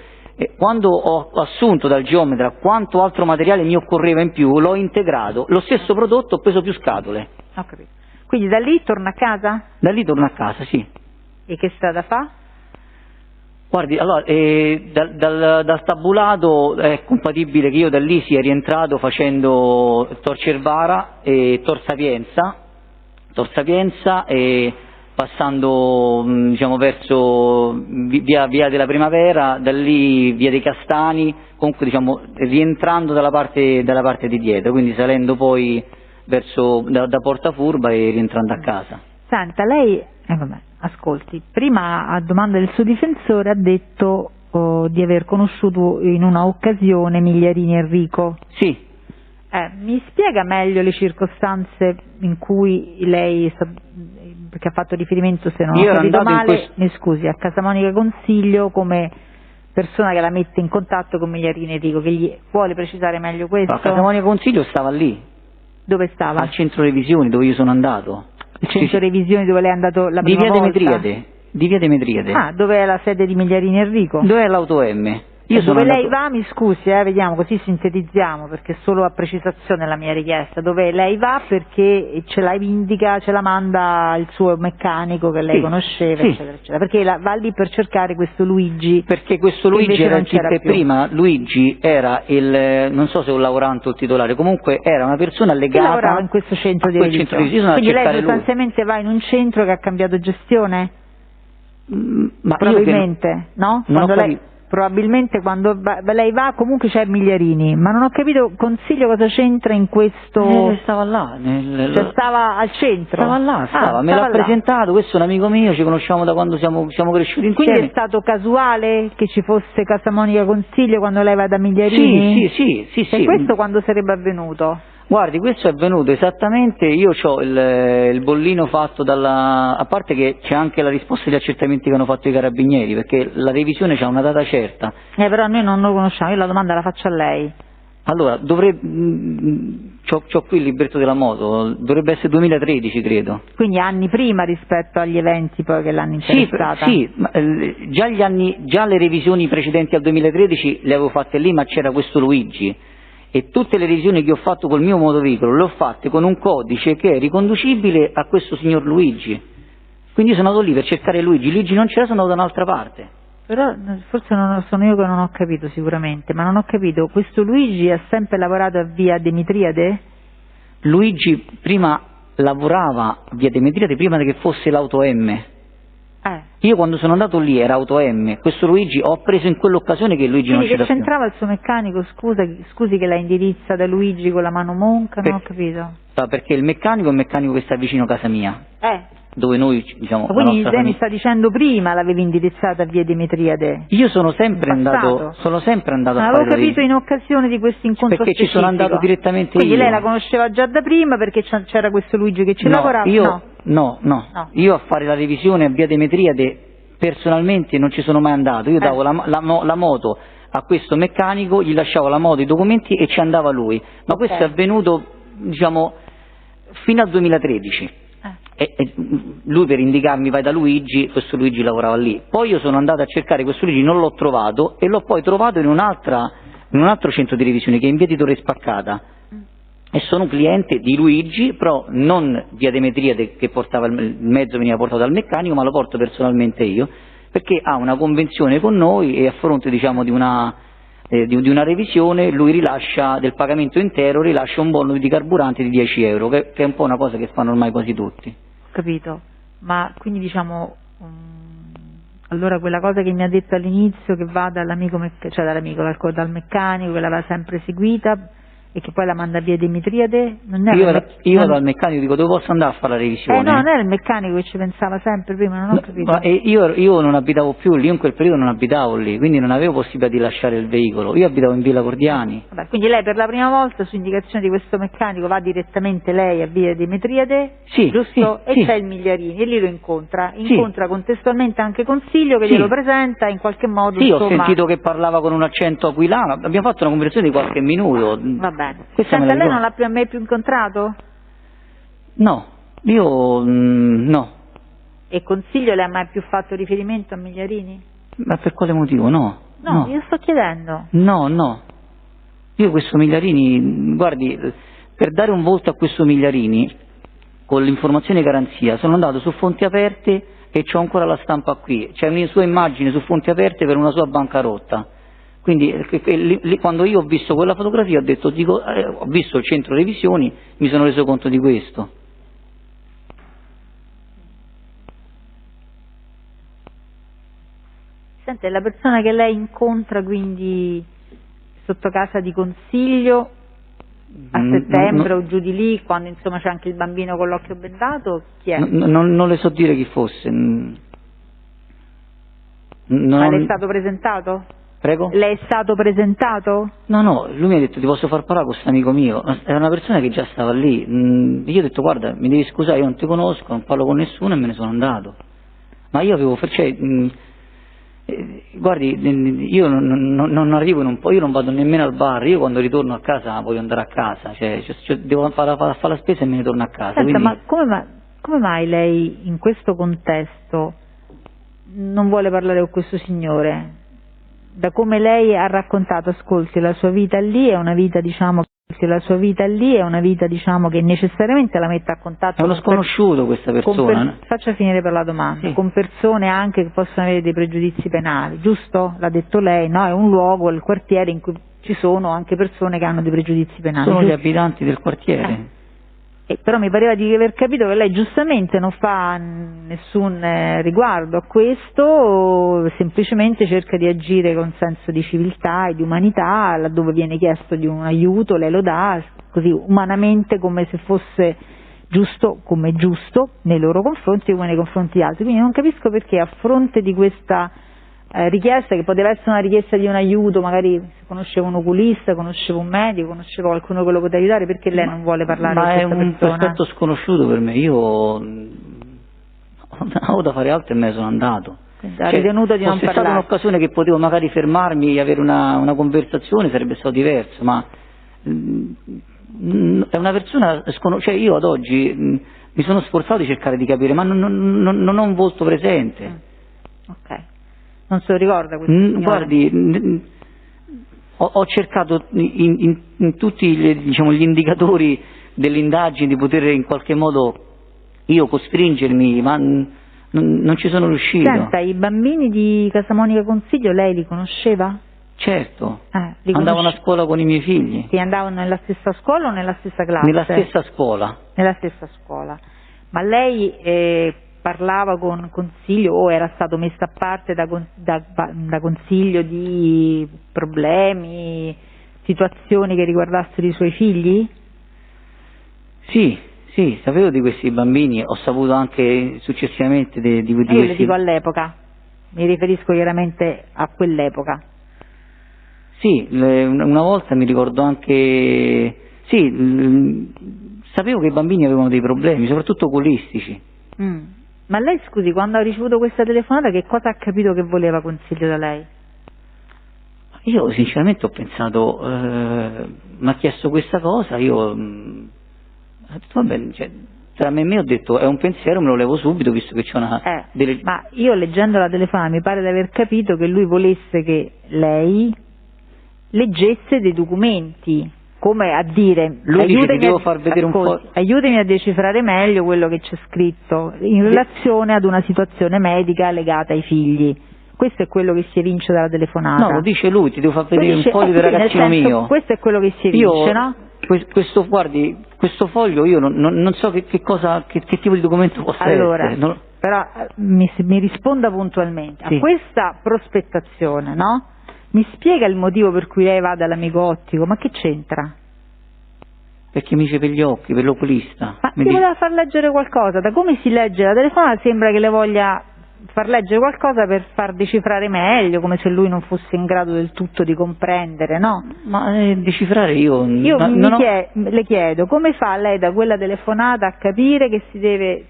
[SPEAKER 2] quando ho assunto dal geometra quanto altro materiale mi occorreva in più, l'ho integrato, lo stesso prodotto ho preso più scatole.
[SPEAKER 3] Ho capito. Quindi da lì torna a casa?
[SPEAKER 2] Da lì torno a casa, sì.
[SPEAKER 3] E che strada fa?
[SPEAKER 2] Guardi, allora, dal tabulato è compatibile che io da lì sia rientrato facendo Tor Cervara e Tor Sapienza e passando verso via della Primavera, da lì via dei Castani, comunque rientrando dalla parte di dietro, quindi salendo poi verso da Porta Furba e rientrando a casa.
[SPEAKER 3] Senta, lei, ascolti, prima a domanda del suo difensore ha detto di aver conosciuto in una occasione Migliarini Enrico.
[SPEAKER 2] Sì.
[SPEAKER 3] Mi spiega meglio le circostanze in cui lei, perché ha fatto riferimento, se non ho capito male, mi scusi, a Casamonica Consiglio come persona che la mette in contatto con Migliarini Enrico, che gli vuole precisare meglio questo?
[SPEAKER 2] A Casamonica Consiglio stava lì.
[SPEAKER 3] Dove stava?
[SPEAKER 2] Al centro revisioni dove io sono andato.
[SPEAKER 3] Il centro revisioni dove lei è andato la prima volta?
[SPEAKER 2] Di via Demetriade.
[SPEAKER 3] Ah, dove è la sede di Migliarini Enrico?
[SPEAKER 2] Dove è l'auto M?
[SPEAKER 3] Dove lei va, mi scusi, vediamo, così sintetizziamo, perché solo a precisazione la mia richiesta, dove lei va perché ce la indica, ce la manda il suo meccanico che lei conosceva, eccetera, eccetera, perché va lì per cercare questo Luigi.
[SPEAKER 2] Perché questo Luigi era prima Luigi era non so se un lavorante o il titolare, comunque era una persona legata.
[SPEAKER 3] Che lavorava in questo centro di revisione. Quindi lei sostanzialmente va in un centro che ha cambiato gestione?
[SPEAKER 2] Ma
[SPEAKER 3] probabilmente, no?
[SPEAKER 2] Quando lei...
[SPEAKER 3] probabilmente quando lei va comunque c'è Migliarini, ma non ho capito Consiglio cosa c'entra in questo...
[SPEAKER 2] Stava là,
[SPEAKER 3] cioè stava al centro?
[SPEAKER 2] Stava là, me l'ha presentato, questo è un amico mio, ci conosciamo da quando siamo cresciuti insieme.
[SPEAKER 3] Quindi è stato casuale che ci fosse Casa Monica Consiglio quando lei va da Migliarini?
[SPEAKER 2] Sì.
[SPEAKER 3] E questo quando sarebbe avvenuto?
[SPEAKER 2] Guardi, questo è avvenuto esattamente, io ho il bollino fatto a parte che c'è anche la risposta agli accertamenti che hanno fatto i carabinieri, perché la revisione c'ha una data certa.
[SPEAKER 3] Però noi non lo conosciamo, io la domanda la faccio a lei.
[SPEAKER 2] Allora, c'ho qui il libretto della moto, dovrebbe essere 2013 credo.
[SPEAKER 3] Quindi anni prima rispetto agli eventi poi che l'hanno interessata?
[SPEAKER 2] Sì, già le revisioni precedenti al 2013 le avevo fatte lì, ma c'era questo Luigi. E tutte le revisioni che ho fatto col mio motoveicolo le ho fatte con un codice che è riconducibile a questo signor Luigi. Quindi io sono andato lì per cercare Luigi non c'era, sono andato da un'altra parte.
[SPEAKER 3] Però forse sono io che non ho capito sicuramente, ma non ho capito, questo Luigi ha sempre lavorato a via Demetriade?
[SPEAKER 2] Luigi prima lavorava a via Demetriade prima che fosse l'auto M. Io quando sono andato lì era auto M, questo Luigi ho preso in quell'occasione che Luigi non c'era più.
[SPEAKER 3] Che c'entrava il suo meccanico, scusi che la indirizza da Luigi con la mano monca, non ho capito.
[SPEAKER 2] Perché il meccanico è un meccanico che sta vicino a casa mia, dove noi diciamo...
[SPEAKER 3] Ma quindi lei mi sta dicendo prima l'avevi indirizzata a via Demetriade?
[SPEAKER 2] Io sono sempre andato a fare...
[SPEAKER 3] Avevo capito in occasione di questo incontro
[SPEAKER 2] perché
[SPEAKER 3] specifico.
[SPEAKER 2] Ci sono andato direttamente
[SPEAKER 3] quindi
[SPEAKER 2] io.
[SPEAKER 3] Lei la conosceva già da prima perché c'era questo Luigi che ci lavorava?
[SPEAKER 2] No, io a fare la revisione a via Demetriade personalmente non ci sono mai andato, io davo la moto a questo meccanico, gli lasciavo la moto, i documenti e ci andava lui, ma questo è avvenuto diciamo fino al 2013. E lui per indicarmi vai da Luigi, questo Luigi lavorava lì, poi io sono andato a cercare questo Luigi, non l'ho trovato e l'ho poi trovato in un altro centro di revisione che è in via di Torre Spaccata e sono un cliente di Luigi, però non via Demetriade che portava il mezzo veniva portato dal meccanico, ma lo porto personalmente io perché ha una convenzione con noi e a fronte diciamo di una revisione lui rilascia del pagamento intero, rilascia un bonus di carburante di 10 euro, che è un po' una cosa che fanno ormai quasi tutti.
[SPEAKER 3] Ho capito, ma quindi diciamo, allora quella cosa che mi ha detto all'inizio che va dal meccanico, che l'aveva sempre seguita e che poi la manda via Demetriade?
[SPEAKER 2] Io vado al meccanico e dico dove posso andare a fare la revisione?
[SPEAKER 3] No, non era il meccanico che ci pensava sempre prima, non ho capito.
[SPEAKER 2] Ma io non abitavo più lì, io in quel periodo non abitavo lì, quindi non avevo possibilità di lasciare il veicolo, io abitavo in Villa Cordiani.
[SPEAKER 3] Vabbè, quindi lei per la prima volta su indicazione di questo meccanico va direttamente lei a via Demetriade, giusto? E c'è il Migliarini e lì lo incontra contestualmente anche Consiglio che glielo presenta in qualche modo.
[SPEAKER 2] Sì, ho sentito che parlava con un accento aquilano, abbiamo fatto una conversazione di qualche minuto.
[SPEAKER 3] Vabbè. Senta, lei non l'ha mai più incontrato?
[SPEAKER 2] No, no.
[SPEAKER 3] E Consiglio le ha mai più fatto riferimento a Migliarini?
[SPEAKER 2] Ma per quale motivo? No.
[SPEAKER 3] No, io sto chiedendo.
[SPEAKER 2] No. Io questo Migliarini, guardi, per dare un volto a questo Migliarini, con l'informazione garanzia, sono andato su Fonti Aperte e c'ho ancora la stampa qui. C'è una sua immagine su Fonti Aperte per una sua bancarotta. Quindi quando io ho visto quella fotografia ho visto il centro revisioni, mi sono reso conto di questo.
[SPEAKER 3] Sente, la persona che lei incontra quindi sotto casa di Consiglio a settembre o giù di lì, quando insomma c'è anche il bambino con l'occhio bendato, chi è?
[SPEAKER 2] Non le so dire chi fosse.
[SPEAKER 3] Ma le è stato presentato?
[SPEAKER 2] Prego?
[SPEAKER 3] Le è stato presentato?
[SPEAKER 2] No, lui mi ha detto ti posso far parlare con questo amico mio, era una persona che già stava lì, io ho detto guarda mi devi scusare, io non ti conosco, non parlo con nessuno e me ne sono andato, ma io avevo, guardi io non arrivo io non vado nemmeno al bar, io quando ritorno a casa voglio andare a casa, devo fare la spesa e me ne torno a casa.
[SPEAKER 3] Senta,
[SPEAKER 2] quindi...
[SPEAKER 3] ma come mai lei in questo contesto non vuole parlare con questo signore? Da come lei ha raccontato, ascolti, la sua vita lì è una vita diciamo che necessariamente la mette a contatto
[SPEAKER 2] è uno sconosciuto questa persona.
[SPEAKER 3] Faccia finire per la domanda. Sì. Con persone anche che possono avere dei pregiudizi penali, giusto? L'ha detto lei, no? È un luogo, il quartiere in cui ci sono anche persone che hanno dei pregiudizi penali.
[SPEAKER 2] Sono giusto? Gli abitanti del quartiere.
[SPEAKER 3] Però mi pareva di aver capito che lei giustamente non fa nessun riguardo a questo, semplicemente cerca di agire con senso di civiltà e di umanità, laddove viene chiesto di un aiuto lei lo dà, così umanamente, come se fosse giusto, come è giusto nei loro confronti come nei confronti di altri. Quindi non capisco perché a fronte di questa richiesta, che poteva essere una richiesta di un aiuto, magari se conosceva un oculista, conosceva un medico, conosceva qualcuno che lo poteva aiutare, perché lei non vuole parlare con questa persona?
[SPEAKER 2] Ma è un aspetto sconosciuto per me, io ho da fare altro e me ne sono andato.
[SPEAKER 3] Ha ritenuto di non parlare.
[SPEAKER 2] Se è stata un'occasione che potevo magari fermarmi e avere una conversazione, sarebbe stato diverso, ma è una persona cioè io ad oggi mi sono sforzato di cercare di capire, ma non ho un volto presente.
[SPEAKER 3] Ok. Non se lo ricorda questo signore?
[SPEAKER 2] Guardi, ho cercato in tutti gli indicatori delle indagini di poter in qualche modo io costringermi, ma non ci sono riuscito.
[SPEAKER 3] Senta, i bambini di Casamonica Consiglio lei li conosceva?
[SPEAKER 2] Certo, andavano a scuola con i miei figli.
[SPEAKER 3] Sì, andavano nella stessa scuola o nella stessa classe?
[SPEAKER 2] Nella stessa scuola.
[SPEAKER 3] Nella stessa scuola. Ma lei parlava con Consiglio o era stato messo a parte da Consiglio di problemi, situazioni che riguardassero i suoi figli?
[SPEAKER 2] Sì, sapevo di questi bambini, ho saputo anche successivamente di questi.
[SPEAKER 3] Io le dico all'epoca, mi riferisco chiaramente a quell'epoca.
[SPEAKER 2] Sì, una volta mi ricordo anche, sapevo che i bambini avevano dei problemi, soprattutto oculistici.
[SPEAKER 3] Ma lei, scusi, quando ha ricevuto questa telefonata, che cosa ha capito che voleva Consiglio da lei?
[SPEAKER 2] Io sinceramente ho pensato, mi ha chiesto questa cosa, io ho detto, vabbè, cioè, tra me e me ho detto, è un pensiero, me lo levo subito, visto che c'è una... Ma
[SPEAKER 3] io leggendo la telefonata mi pare di aver capito che lui volesse che lei leggesse dei documenti, come a dire,
[SPEAKER 2] lui dice che devo far vedere un po',
[SPEAKER 3] aiutami a decifrare meglio quello che c'è scritto in relazione ad una situazione medica legata ai figli. Questo è quello che si evince dalla telefonata.
[SPEAKER 2] No, lo dice lui, ti devo far vedere un foglio del ragazzino mio.
[SPEAKER 3] Questo è quello che si evince, no?
[SPEAKER 2] Guardi, questo foglio io non so che tipo di documento possa essere.
[SPEAKER 3] Però mi risponda puntualmente.
[SPEAKER 2] Sì.
[SPEAKER 3] A questa prospettazione, no? Mi spiega il motivo per cui lei va dall'amico ottico, ma che c'entra?
[SPEAKER 2] Perché mi dice per gli occhi, per l'oculista.
[SPEAKER 3] Ma ti voleva far leggere qualcosa? Da come si legge la telefonata sembra che le voglia far leggere qualcosa per far decifrare meglio, come se lui non fosse in grado del tutto di comprendere, no?
[SPEAKER 2] Ma decifrare io
[SPEAKER 3] le chiedo, come fa lei da quella telefonata a capire che si deve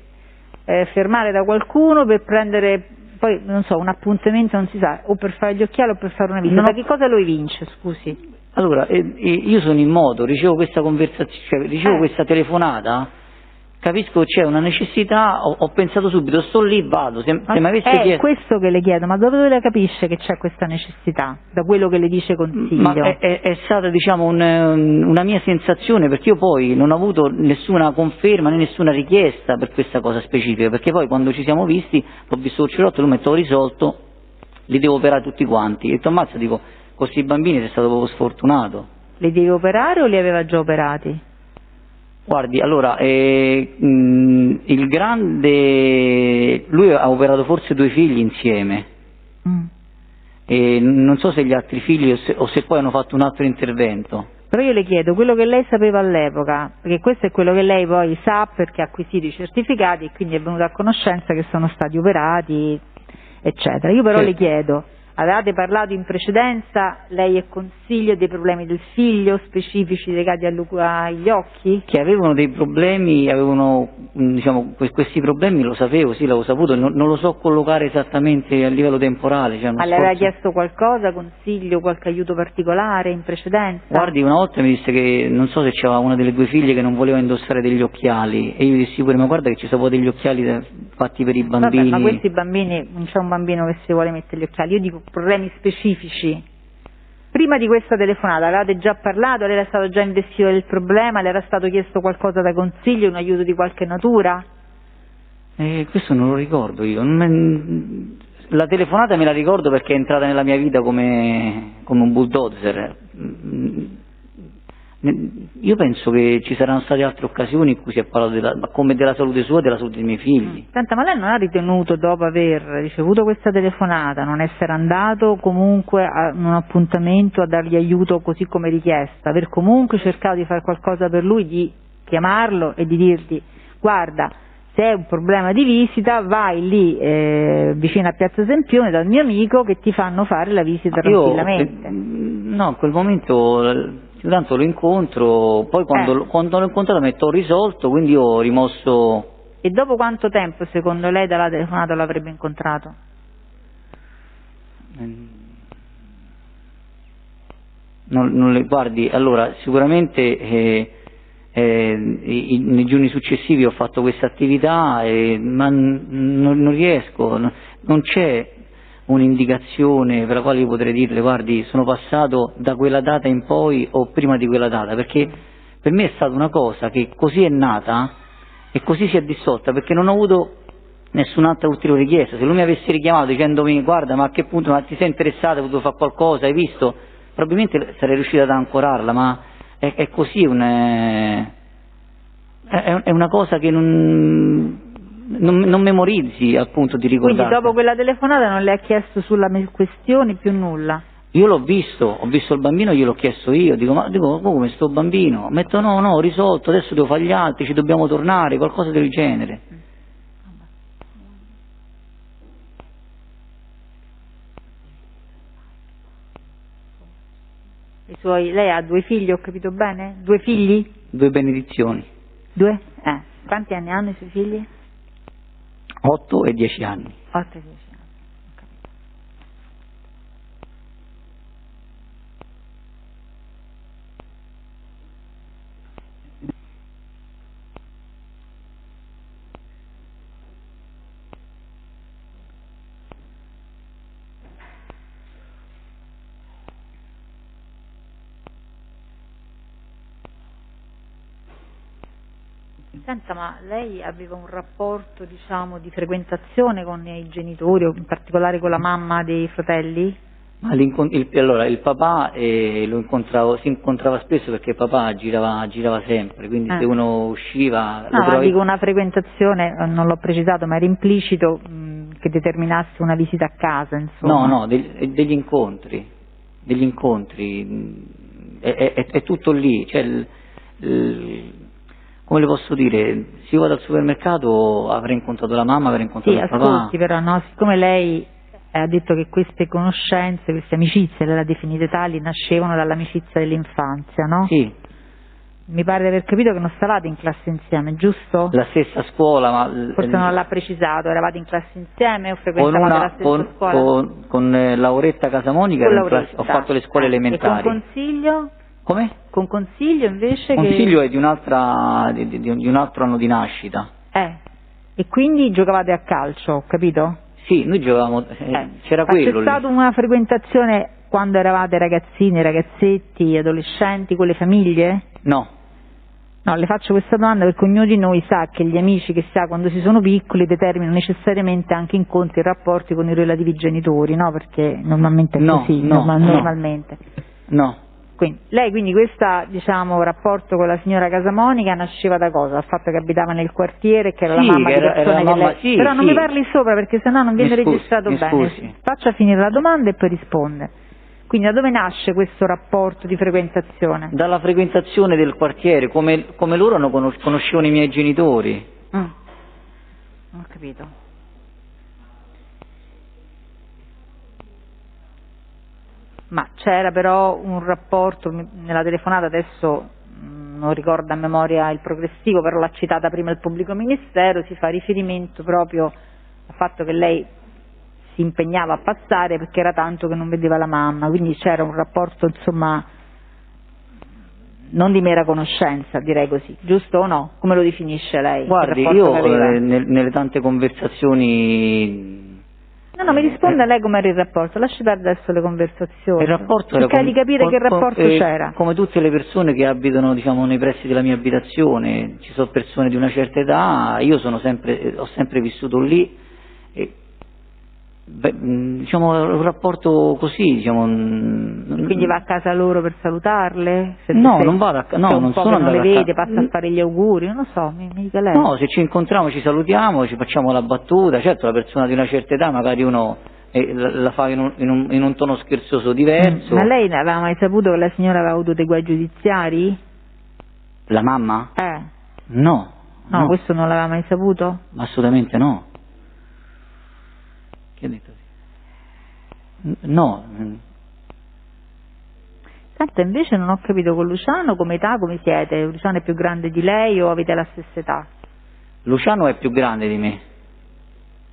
[SPEAKER 3] fermare da qualcuno per prendere... Poi, non so, un appuntamento non si sa, o per fare gli occhiali o per fare una visita. Da che cosa lo evince, scusi?
[SPEAKER 2] Allora, io sono in moto, ricevo questa conversazione, ricevo questa telefonata, capisco che c'è una necessità, ho pensato subito, sto lì, vado, se mi avesse chiesto...
[SPEAKER 3] È questo che le chiedo, ma dove la capisce che c'è questa necessità, da quello che le dice Consiglio?
[SPEAKER 2] Ma è stata, diciamo, una mia sensazione, perché io poi non ho avuto nessuna conferma né nessuna richiesta per questa cosa specifica, perché poi quando ci siamo visti, ho visto il cerotto, lui mi ha detto, ho risolto, li devo operare tutti quanti, e ammazza, dico, con questi bambini sei stato proprio sfortunato.
[SPEAKER 3] Li devi operare o li aveva già operati?
[SPEAKER 2] Guardi, allora, il grande, lui ha operato forse 2 figli insieme, e non so se gli altri figli o se poi hanno fatto un altro intervento.
[SPEAKER 3] Però io le chiedo quello che lei sapeva all'epoca, perché questo è quello che lei poi sa perché ha acquisito i certificati e quindi è venuta a conoscenza che sono stati operati, eccetera. Io però le chiedo, avevate parlato in precedenza, lei e Consiglio, dei problemi del figlio specifici legati agli occhi?
[SPEAKER 2] Che avevano dei problemi, diciamo, questi problemi lo sapevo, sì, l'avevo saputo, non lo so collocare esattamente a livello temporale. Cioè
[SPEAKER 3] ma le aveva chiesto qualcosa, Consiglio, qualche aiuto particolare in precedenza?
[SPEAKER 2] Guardi, una volta mi disse che non so se c'era una delle 2 figlie che non voleva indossare degli occhiali, e io dissi pure, ma guarda che ci sono degli occhiali fatti per i bambini.
[SPEAKER 3] Vabbè, ma questi bambini, non c'è un bambino che si vuole mettere gli occhiali, io dico problemi specifici. Prima di questa telefonata avevate già parlato, lei era stato già investito del problema, le era stato chiesto qualcosa da Consiglio, un aiuto di qualche natura?
[SPEAKER 2] Questo non lo ricordo io. La telefonata me la ricordo perché è entrata nella mia vita come un bulldozer. Io penso che ci saranno state altre occasioni in cui si è parlato come della salute sua e della salute dei miei figli.
[SPEAKER 3] Senta, ma lei non ha ritenuto, dopo aver ricevuto questa telefonata, non essere andato comunque a un appuntamento a dargli aiuto così come richiesto, aver comunque cercato di fare qualcosa per lui, di chiamarlo e di dirgli: guarda, se è un problema di visita vai lì vicino a Piazza Sempione dal mio amico che ti fanno fare la visita tranquillamente?
[SPEAKER 2] No, in quel momento tanto lo incontro, poi quando l'ho incontrato mi ho risolto, quindi io ho rimosso.
[SPEAKER 3] E dopo quanto tempo secondo lei dalla telefonata lo avrebbe incontrato?
[SPEAKER 2] Guardi, allora sicuramente nei giorni successivi ho fatto questa attività, ma non riesco, non c'è un'indicazione per la quale io potrei dirle: guardi, sono passato da quella data in poi o prima di quella data, perché per me è stata una cosa che così è nata e così si è dissolta, perché non ho avuto nessun'altra ulteriore richiesta. Se lui mi avesse richiamato dicendomi: guarda, ma a che punto, ma ti sei interessato, hai potuto fare qualcosa, hai visto, probabilmente sarei riuscita ad ancorarla, ma è così, è una cosa che non memorizzi al punto di ricordare.
[SPEAKER 3] Quindi dopo quella telefonata non le ha chiesto sulla questione più nulla?
[SPEAKER 2] Io l'ho visto, ho visto il bambino, gliel'ho chiesto io, dico: ma come sto bambino? Metto no, ho risolto, adesso devo fare gli altri, ci dobbiamo tornare, qualcosa del genere.
[SPEAKER 3] Lei ha 2 figli, ho capito bene? 2 figli?
[SPEAKER 2] 2 benedizioni.
[SPEAKER 3] 2? Quanti anni hanno i suoi figli?
[SPEAKER 2] 8 e 10 anni.
[SPEAKER 3] 8 e 10 anni, ho capito. Senta, ma lei aveva un rapporto, diciamo, di frequentazione con i genitori, o in particolare con la mamma dei fratelli?
[SPEAKER 2] Ma allora il papà si incontrava spesso, perché papà girava sempre, quindi se uno usciva...
[SPEAKER 3] No, ma dico una frequentazione, non l'ho precisato, ma era implicito che determinasse una visita a casa, insomma.
[SPEAKER 2] No, degli incontri, è tutto lì, cioè come le posso dire, se io vado al supermercato avrei incontrato la mamma, avrei incontrato il papà.
[SPEAKER 3] Ascolti però, no, siccome lei ha detto che queste conoscenze, queste amicizie, lei le ha definite tali, nascevano dall'amicizia dell'infanzia, no?
[SPEAKER 2] Sì.
[SPEAKER 3] Mi pare di aver capito che non stavate in classe insieme, giusto?
[SPEAKER 2] La stessa scuola, ma...
[SPEAKER 3] Forse non l'ha precisato, eravate in classe insieme o frequentavate la stessa scuola?
[SPEAKER 2] Con Lauretta Casamonica ho fatto le scuole elementari.
[SPEAKER 3] E con Consiglio?
[SPEAKER 2] Come?
[SPEAKER 3] Con Consiglio invece?
[SPEAKER 2] Consiglio è di un altro anno di nascita.
[SPEAKER 3] E quindi giocavate a calcio, ho capito?
[SPEAKER 2] Sì, noi giocavamo, c'era quello.
[SPEAKER 3] C'è stata una frequentazione quando eravate ragazzini, ragazzetti, adolescenti, con le famiglie?
[SPEAKER 2] No.
[SPEAKER 3] No, le faccio questa domanda perché ognuno di noi sa che gli amici che si ha quando si sono piccoli determinano necessariamente anche incontri e rapporti con i relativi genitori, no? Perché normalmente è così, normalmente.
[SPEAKER 2] No.
[SPEAKER 3] Quindi questo, diciamo, rapporto con la signora Casamonica nasceva da cosa? Dal fatto che abitava nel quartiere e che era la mamma di persone che lei...
[SPEAKER 2] Sì,
[SPEAKER 3] però non mi parli sopra perché sennò non viene registrato bene.
[SPEAKER 2] Scusi.
[SPEAKER 3] Faccia finire la domanda e poi risponde. Quindi da dove nasce questo rapporto di frequentazione?
[SPEAKER 2] Dalla frequentazione del quartiere, come loro conoscevano i miei genitori.
[SPEAKER 3] Ho capito. Ma c'era però un rapporto, nella telefonata adesso non ricordo a memoria il progressivo, però l'ha citata prima il pubblico ministero, si fa riferimento proprio al fatto che lei si impegnava a passare perché era tanto che non vedeva la mamma, quindi c'era un rapporto, insomma, non di mera conoscenza, direi così, giusto o no? Come lo definisce lei?
[SPEAKER 2] Guardi, io nelle tante conversazioni...
[SPEAKER 3] No, mi risponda lei com'era il rapporto, lasci perdere adesso le conversazioni.
[SPEAKER 2] Il rapporto
[SPEAKER 3] cercare di capire che rapporto c'era.
[SPEAKER 2] Come tutte le persone che abitano, diciamo, nei pressi della mia abitazione, ci sono persone di una certa età, io ho sempre vissuto lì diciamo un rapporto così, diciamo.
[SPEAKER 3] Quindi va a casa loro per salutarle?
[SPEAKER 2] No, non vado a casa, no, non sono
[SPEAKER 3] andato a casa. Non le vede, passa
[SPEAKER 2] a
[SPEAKER 3] fare gli auguri, non lo so, mi dica lei.
[SPEAKER 2] No, se ci incontriamo ci salutiamo, ci facciamo la battuta, certo la persona di una certa età magari uno la fa in un tono scherzoso diverso.
[SPEAKER 3] Ma lei aveva mai saputo che la signora aveva avuto dei guai giudiziari?
[SPEAKER 2] La mamma?
[SPEAKER 3] No. No,
[SPEAKER 2] no.
[SPEAKER 3] Questo non l'aveva mai saputo?
[SPEAKER 2] Assolutamente no. Che ha detto? No.
[SPEAKER 3] Senta, invece non ho capito con Luciano come età, come siete? Luciano è più grande di lei o avete la stessa età?
[SPEAKER 2] Luciano è più grande di me.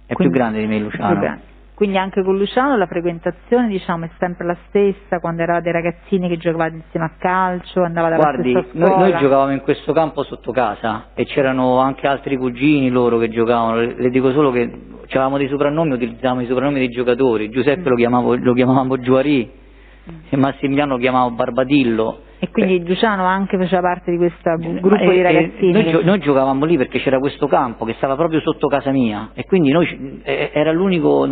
[SPEAKER 2] Più grande di me Luciano.
[SPEAKER 3] Quindi anche con Luciano la frequentazione, diciamo, è sempre la stessa, quando eravate ragazzini che giocavate insieme a calcio, andavate alla stessa scuola?
[SPEAKER 2] Noi giocavamo in questo campo sotto casa e c'erano anche altri cugini loro che giocavano, le dico solo che avevamo dei soprannomi, utilizzavamo i soprannomi dei giocatori, Giuseppe lo chiamavamo Giuarì, e Massimiliano lo chiamavamo Barbadillo. E
[SPEAKER 3] quindi Luciano anche faceva parte di questo gruppo di ragazzini?
[SPEAKER 2] Noi giocavamo lì perché c'era questo campo che stava proprio sotto casa mia e quindi era l'unico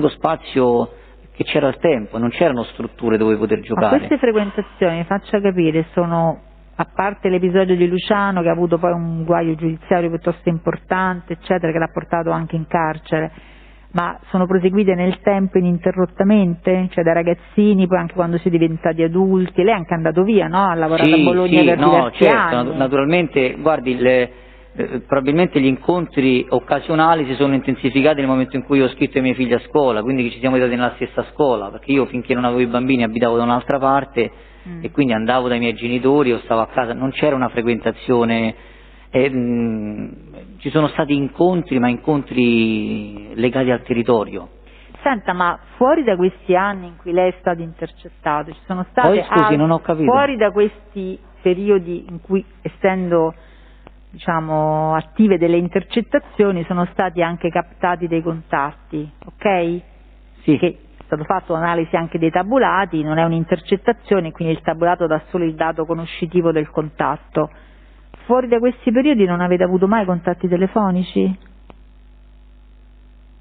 [SPEAKER 2] spazio che c'era al tempo, non c'erano strutture dove poter giocare.
[SPEAKER 3] Ma queste frequentazioni, mi faccia capire, sono, a parte l'episodio di Luciano che ha avuto poi un guaio giudiziario piuttosto importante, eccetera, che l'ha portato anche in carcere, ma sono proseguite nel tempo ininterrottamente? Cioè da ragazzini, poi anche quando si è diventati adulti? Lei è anche andato via, no? Ha lavorato a Bologna per diversi anni.
[SPEAKER 2] Naturalmente, guardi, probabilmente gli incontri occasionali si sono intensificati nel momento in cui ho scritto i miei figli a scuola, quindi ci siamo abitati nella stessa scuola, perché io finché non avevo i bambini abitavo da un'altra parte e quindi andavo dai miei genitori o stavo a casa, non c'era una frequentazione. Ci sono stati incontri, ma incontri legati al territorio.
[SPEAKER 3] Senta, ma fuori da questi anni in cui lei è stato intercettato, ci sono state
[SPEAKER 2] non ho capito.
[SPEAKER 3] Fuori da questi periodi in cui, essendo diciamo attive delle intercettazioni, sono stati anche captati dei contatti, ok?
[SPEAKER 2] Sì.
[SPEAKER 3] Che è stato fatto un'analisi anche dei tabulati, non è un'intercettazione, quindi il tabulato dà solo il dato conoscitivo del contatto. Fuori da questi periodi non avete avuto mai contatti telefonici?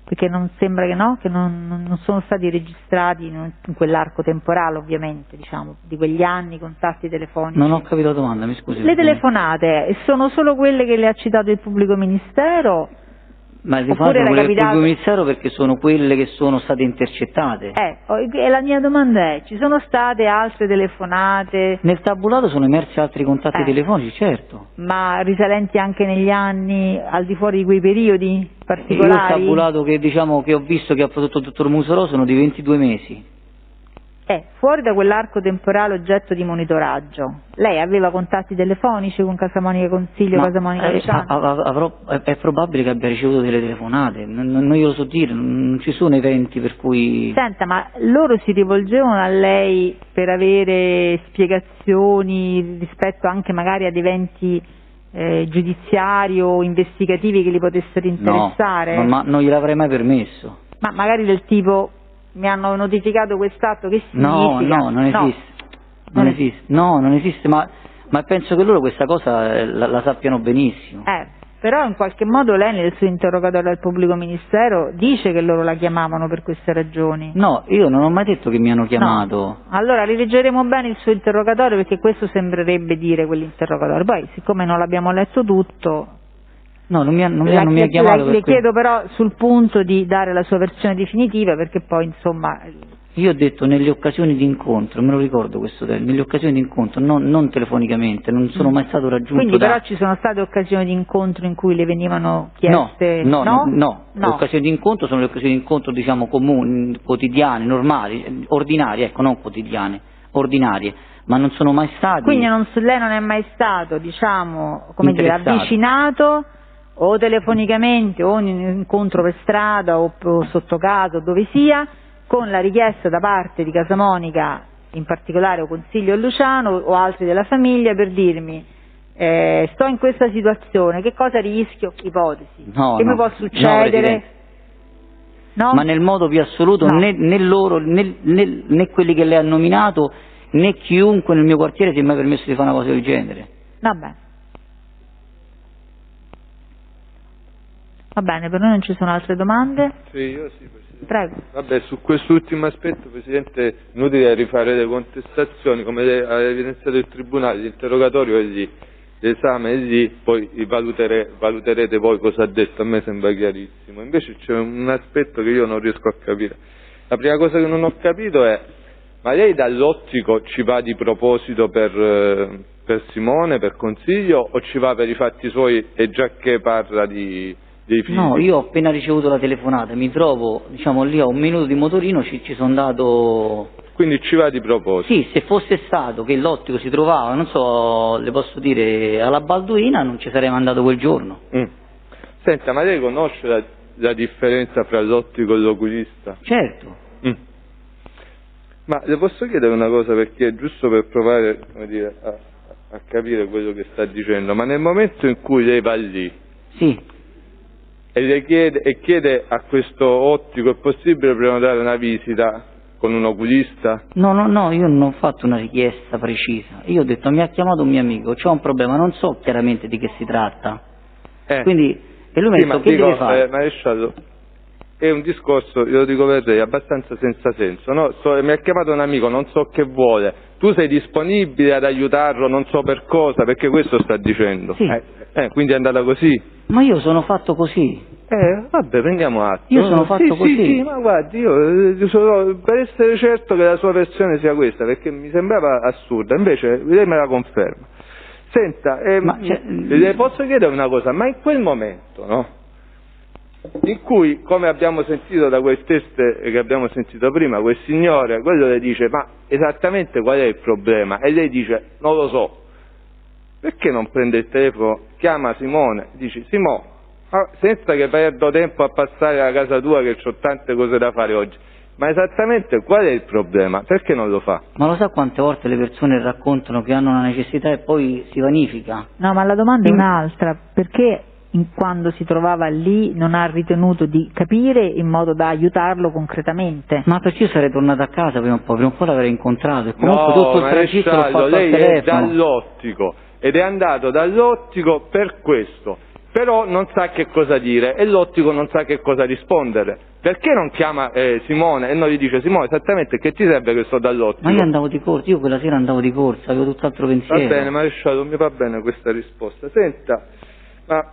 [SPEAKER 3] Perché non sembra che no? Che non sono stati registrati in quell'arco temporale, ovviamente, diciamo, di quegli anni, contatti telefonici.
[SPEAKER 2] Non ho capito la domanda, mi scusi.
[SPEAKER 3] Le telefonate sono solo quelle che le ha citato il pubblico ministero?
[SPEAKER 2] Ma le telefonate sono quelle del pubblico ministero perché sono quelle che sono state intercettate.
[SPEAKER 3] E la mia domanda è, ci sono state altre telefonate?
[SPEAKER 2] Nel tabulato sono emersi altri contatti telefonici, certo.
[SPEAKER 3] Ma risalenti anche negli anni, al di fuori di quei periodi particolari?
[SPEAKER 2] Il tabulato che ho visto che ha prodotto il dottor Musorò sono di 22 mesi.
[SPEAKER 3] Fuori da quell'arco temporale oggetto di monitoraggio, lei aveva contatti telefonici con Casamonica Consiglio, Casamonica Luciano?
[SPEAKER 2] È probabile che abbia ricevuto delle telefonate, non glielo so dire, non ci sono eventi per cui...
[SPEAKER 3] Senta, ma loro si rivolgevano a lei per avere spiegazioni rispetto anche magari ad eventi giudiziari o investigativi che li potessero interessare?
[SPEAKER 2] No, ma non gliel'avrei mai permesso.
[SPEAKER 3] Ma magari del tipo... mi hanno notificato quest'atto, che significa?
[SPEAKER 2] No, non esiste. No, non esiste, ma penso che loro questa cosa la sappiano benissimo.
[SPEAKER 3] Però in qualche modo lei nel suo interrogatorio al pubblico ministero dice che loro la chiamavano per queste ragioni.
[SPEAKER 2] No, io non ho mai detto che mi hanno chiamato.
[SPEAKER 3] No. Allora rileggeremo bene il suo interrogatorio, perché questo sembrerebbe dire quell'interrogatorio. Poi, siccome non l'abbiamo letto tutto...
[SPEAKER 2] No, non mi ha chiamato.
[SPEAKER 3] Le chiedo però sul punto di dare la sua versione definitiva, perché poi insomma...
[SPEAKER 2] Io ho detto nelle occasioni di incontro, me lo ricordo questo termine, nelle occasioni di incontro, non telefonicamente, non sono mai stato raggiunto.
[SPEAKER 3] Quindi però ci sono state occasioni di incontro in cui le venivano chieste...
[SPEAKER 2] No. Le occasioni di incontro sono le occasioni di incontro, diciamo, comuni, quotidiane, normali, ordinarie, ecco, non quotidiane, ordinarie, ma non sono mai stati...
[SPEAKER 3] Quindi lei non è mai stato, diciamo, come dire, avvicinato... o telefonicamente o in un incontro per strada o sotto casa o dove sia, con la richiesta da parte di Casamonica, in particolare o Consiglio e Luciano o altri della famiglia, per dirmi sto in questa situazione, che cosa rischio, ipotesi, che mi può succedere? No?
[SPEAKER 2] Ma nel modo più assoluto, né loro né quelli che lei ha nominato né chiunque nel mio quartiere si è mai permesso di fare una cosa del genere.
[SPEAKER 3] Vabbè. Va bene, per noi non ci sono altre domande?
[SPEAKER 4] Sì, io sì, Presidente.
[SPEAKER 3] Prego.
[SPEAKER 4] Vabbè, su quest'ultimo aspetto, Presidente, inutile rifare le contestazioni, come ha evidenziato il Tribunale, l'interrogatorio è lì, l'esame è lì, poi valuterete voi cosa ha detto, a me sembra chiarissimo. Invece c'è un aspetto che io non riesco a capire. La prima cosa che non ho capito è, ma lei dall'ottico ci va di proposito per Simone, per consiglio, o ci va per i fatti suoi e già che parla dei figli?
[SPEAKER 2] No, io ho appena ricevuto la telefonata, mi trovo, diciamo, lì a un minuto di motorino, ci sono andato...
[SPEAKER 4] Quindi ci va di proposito?
[SPEAKER 2] Sì, se fosse stato che l'ottico si trovava, non so, le posso dire, alla Balduina, non ci sarei mandato quel giorno.
[SPEAKER 4] Senta, ma lei conosce la differenza fra l'ottico e l'oculista?
[SPEAKER 2] Certo.
[SPEAKER 4] Ma le posso chiedere una cosa, perché è giusto per provare, come dire, a capire quello che sta dicendo, ma nel momento in cui lei va lì
[SPEAKER 2] Sì.
[SPEAKER 4] e le chiede a questo ottico, è possibile prenotare una visita con un oculista?
[SPEAKER 2] No, io non ho fatto una richiesta precisa, io ho detto mi ha chiamato un mio amico, c'ho un problema, non so chiaramente di che si tratta, quindi, e lui mi ha detto che deve fare?
[SPEAKER 4] Maresciallo, è un discorso, io lo dico per lei, abbastanza senza senso, no? Mi ha chiamato un amico, non so che vuole, tu sei disponibile ad aiutarlo, non so per cosa, perché questo sta dicendo.
[SPEAKER 2] Sì.
[SPEAKER 4] Quindi è andata così.
[SPEAKER 2] Ma io sono fatto così.
[SPEAKER 4] Vabbè, prendiamo atto.
[SPEAKER 2] Io sono fatto così.
[SPEAKER 4] Sì, ma guardi, io per essere certo che la sua versione sia questa, perché mi sembrava assurda, invece lei me la conferma. Senta, le posso chiedere una cosa, ma in quel momento, no? In cui, come abbiamo sentito da quel test che abbiamo sentito prima, quel signore, quello le dice, ma esattamente qual è il problema? E lei dice, non lo so. Perché non prende il telefono, chiama Simone, dice, Simone, senza che perdo tempo a passare alla casa tua che ho tante cose da fare oggi, ma esattamente qual è il problema? Perché non lo fa?
[SPEAKER 2] Ma lo sa quante volte le persone raccontano che hanno una necessità e poi si vanifica?
[SPEAKER 3] No, ma la domanda è un'altra, perché quando si trovava lì non ha ritenuto di capire in modo da aiutarlo concretamente?
[SPEAKER 2] Ma perché io sarei tornato a casa prima o poi l'avrei incontrato, e comunque tutto il tragitto l'ho fatto
[SPEAKER 4] lei
[SPEAKER 2] al telefono.
[SPEAKER 4] È dall'ottico, ed è andato dall'ottico per questo, però non sa che cosa dire e l'ottico non sa che cosa rispondere. Perché non chiama Simone e non gli dice, Simone, esattamente che ti serve che sto dall'ottico?
[SPEAKER 2] Ma io andavo di corsa, io quella sera andavo di corsa, avevo tutt'altro pensiero.
[SPEAKER 4] Va bene, maresciallo, mi va bene questa risposta. Senta, ma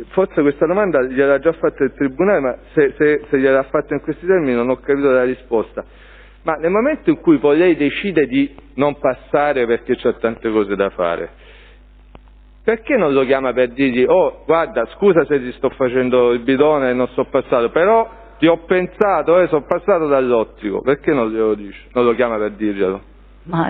[SPEAKER 4] forse questa domanda gliel'ha già fatta il Tribunale, ma se gliel'ha fatta in questi termini non ho capito la risposta. Ma nel momento in cui poi lei decide di non passare perché c'ha tante cose da fare, perché non lo chiama per dirgli, oh guarda, scusa se ti sto facendo il bidone e non sono passato, però ti ho pensato, sono passato dall'ottico, perché non glielo dice? Non lo chiama per dirglielo?
[SPEAKER 2] Ma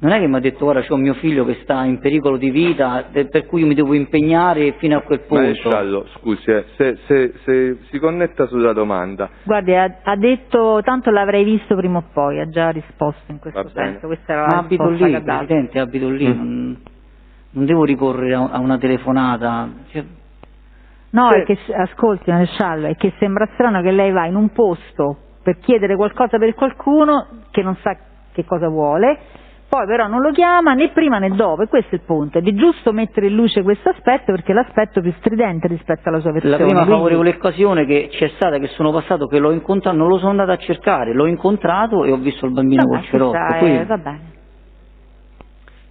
[SPEAKER 2] non è che mi ha detto, guarda, c'ho mio figlio che sta in pericolo di vita, per cui io mi devo impegnare fino a quel punto.
[SPEAKER 4] Maresciallo, scusi, se si connetta sulla domanda.
[SPEAKER 3] Guardi, ha detto, tanto l'avrei visto prima o poi, ha già risposto in questo senso. Questa era la
[SPEAKER 2] abito
[SPEAKER 3] risposta
[SPEAKER 2] lì,
[SPEAKER 3] che ha dato.
[SPEAKER 2] Presidente, abito lì, non devo ricorrere a una telefonata.
[SPEAKER 3] No, è che, ascolti, Maresciallo, è che sembra strano che lei va in un posto per chiedere qualcosa per qualcuno che non sa che cosa vuole, poi però non lo chiama né prima né dopo, e questo è il punto. Ed è giusto mettere in luce questo aspetto, perché è l'aspetto più stridente rispetto alla sua versione.
[SPEAKER 2] La prima favorevole occasione che c'è stata, che sono passato, che l'ho incontrato, non lo sono andato a cercare, l'ho incontrato e ho visto il bambino col cerotto.
[SPEAKER 3] Va bene.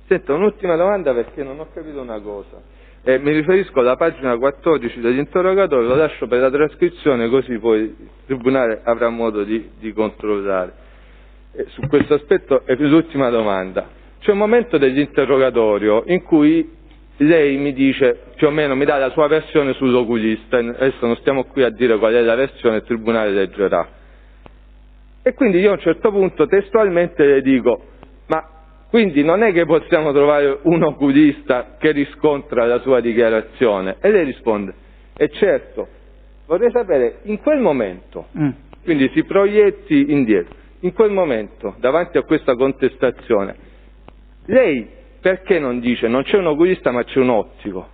[SPEAKER 4] Senta, un'ultima domanda, perché non ho capito una cosa. Mi riferisco alla pagina 14 dell'interrogatorio, lo lascio per la trascrizione, così poi il Tribunale avrà modo di controllare. Su questo aspetto è l'ultima domanda. C'è un momento dell'interrogatorio in cui lei mi dice, più o meno mi dà la sua versione sull'oculista, adesso non stiamo qui a dire qual è la versione, il Tribunale leggerà. E quindi io a un certo punto testualmente le dico, ma quindi non è che possiamo trovare un oculista che riscontra la sua dichiarazione? E lei risponde, certo, vorrei sapere, in quel momento, quindi si proietti indietro, in quel momento, davanti a questa contestazione, lei perché non dice non c'è un oculista ma c'è un ottico?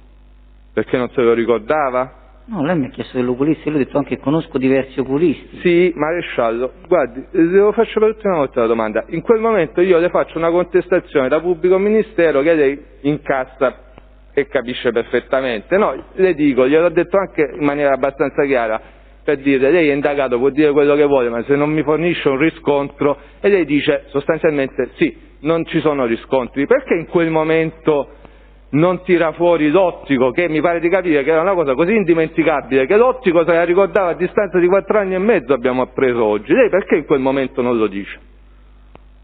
[SPEAKER 4] Perché non se lo ricordava?
[SPEAKER 2] No, lei mi ha chiesto dell'oculista e io ho detto anche che conosco diversi oculisti.
[SPEAKER 4] Sì, maresciallo, guardi, le faccio per l'ultima volta la domanda. In quel momento io le faccio una contestazione da pubblico ministero che lei incassa e capisce perfettamente. No, le dico, gliel'ho detto anche in maniera abbastanza chiara, per dire, lei è indagato, può dire quello che vuole, ma se non mi fornisce un riscontro, e lei dice sostanzialmente sì, non ci sono riscontri, perché in quel momento non tira fuori l'ottico, che mi pare di capire che era una cosa così indimenticabile, che l'ottico se la ricordava a distanza di 4 anni e mezzo, abbiamo appreso oggi. Lei perché in quel momento non lo dice?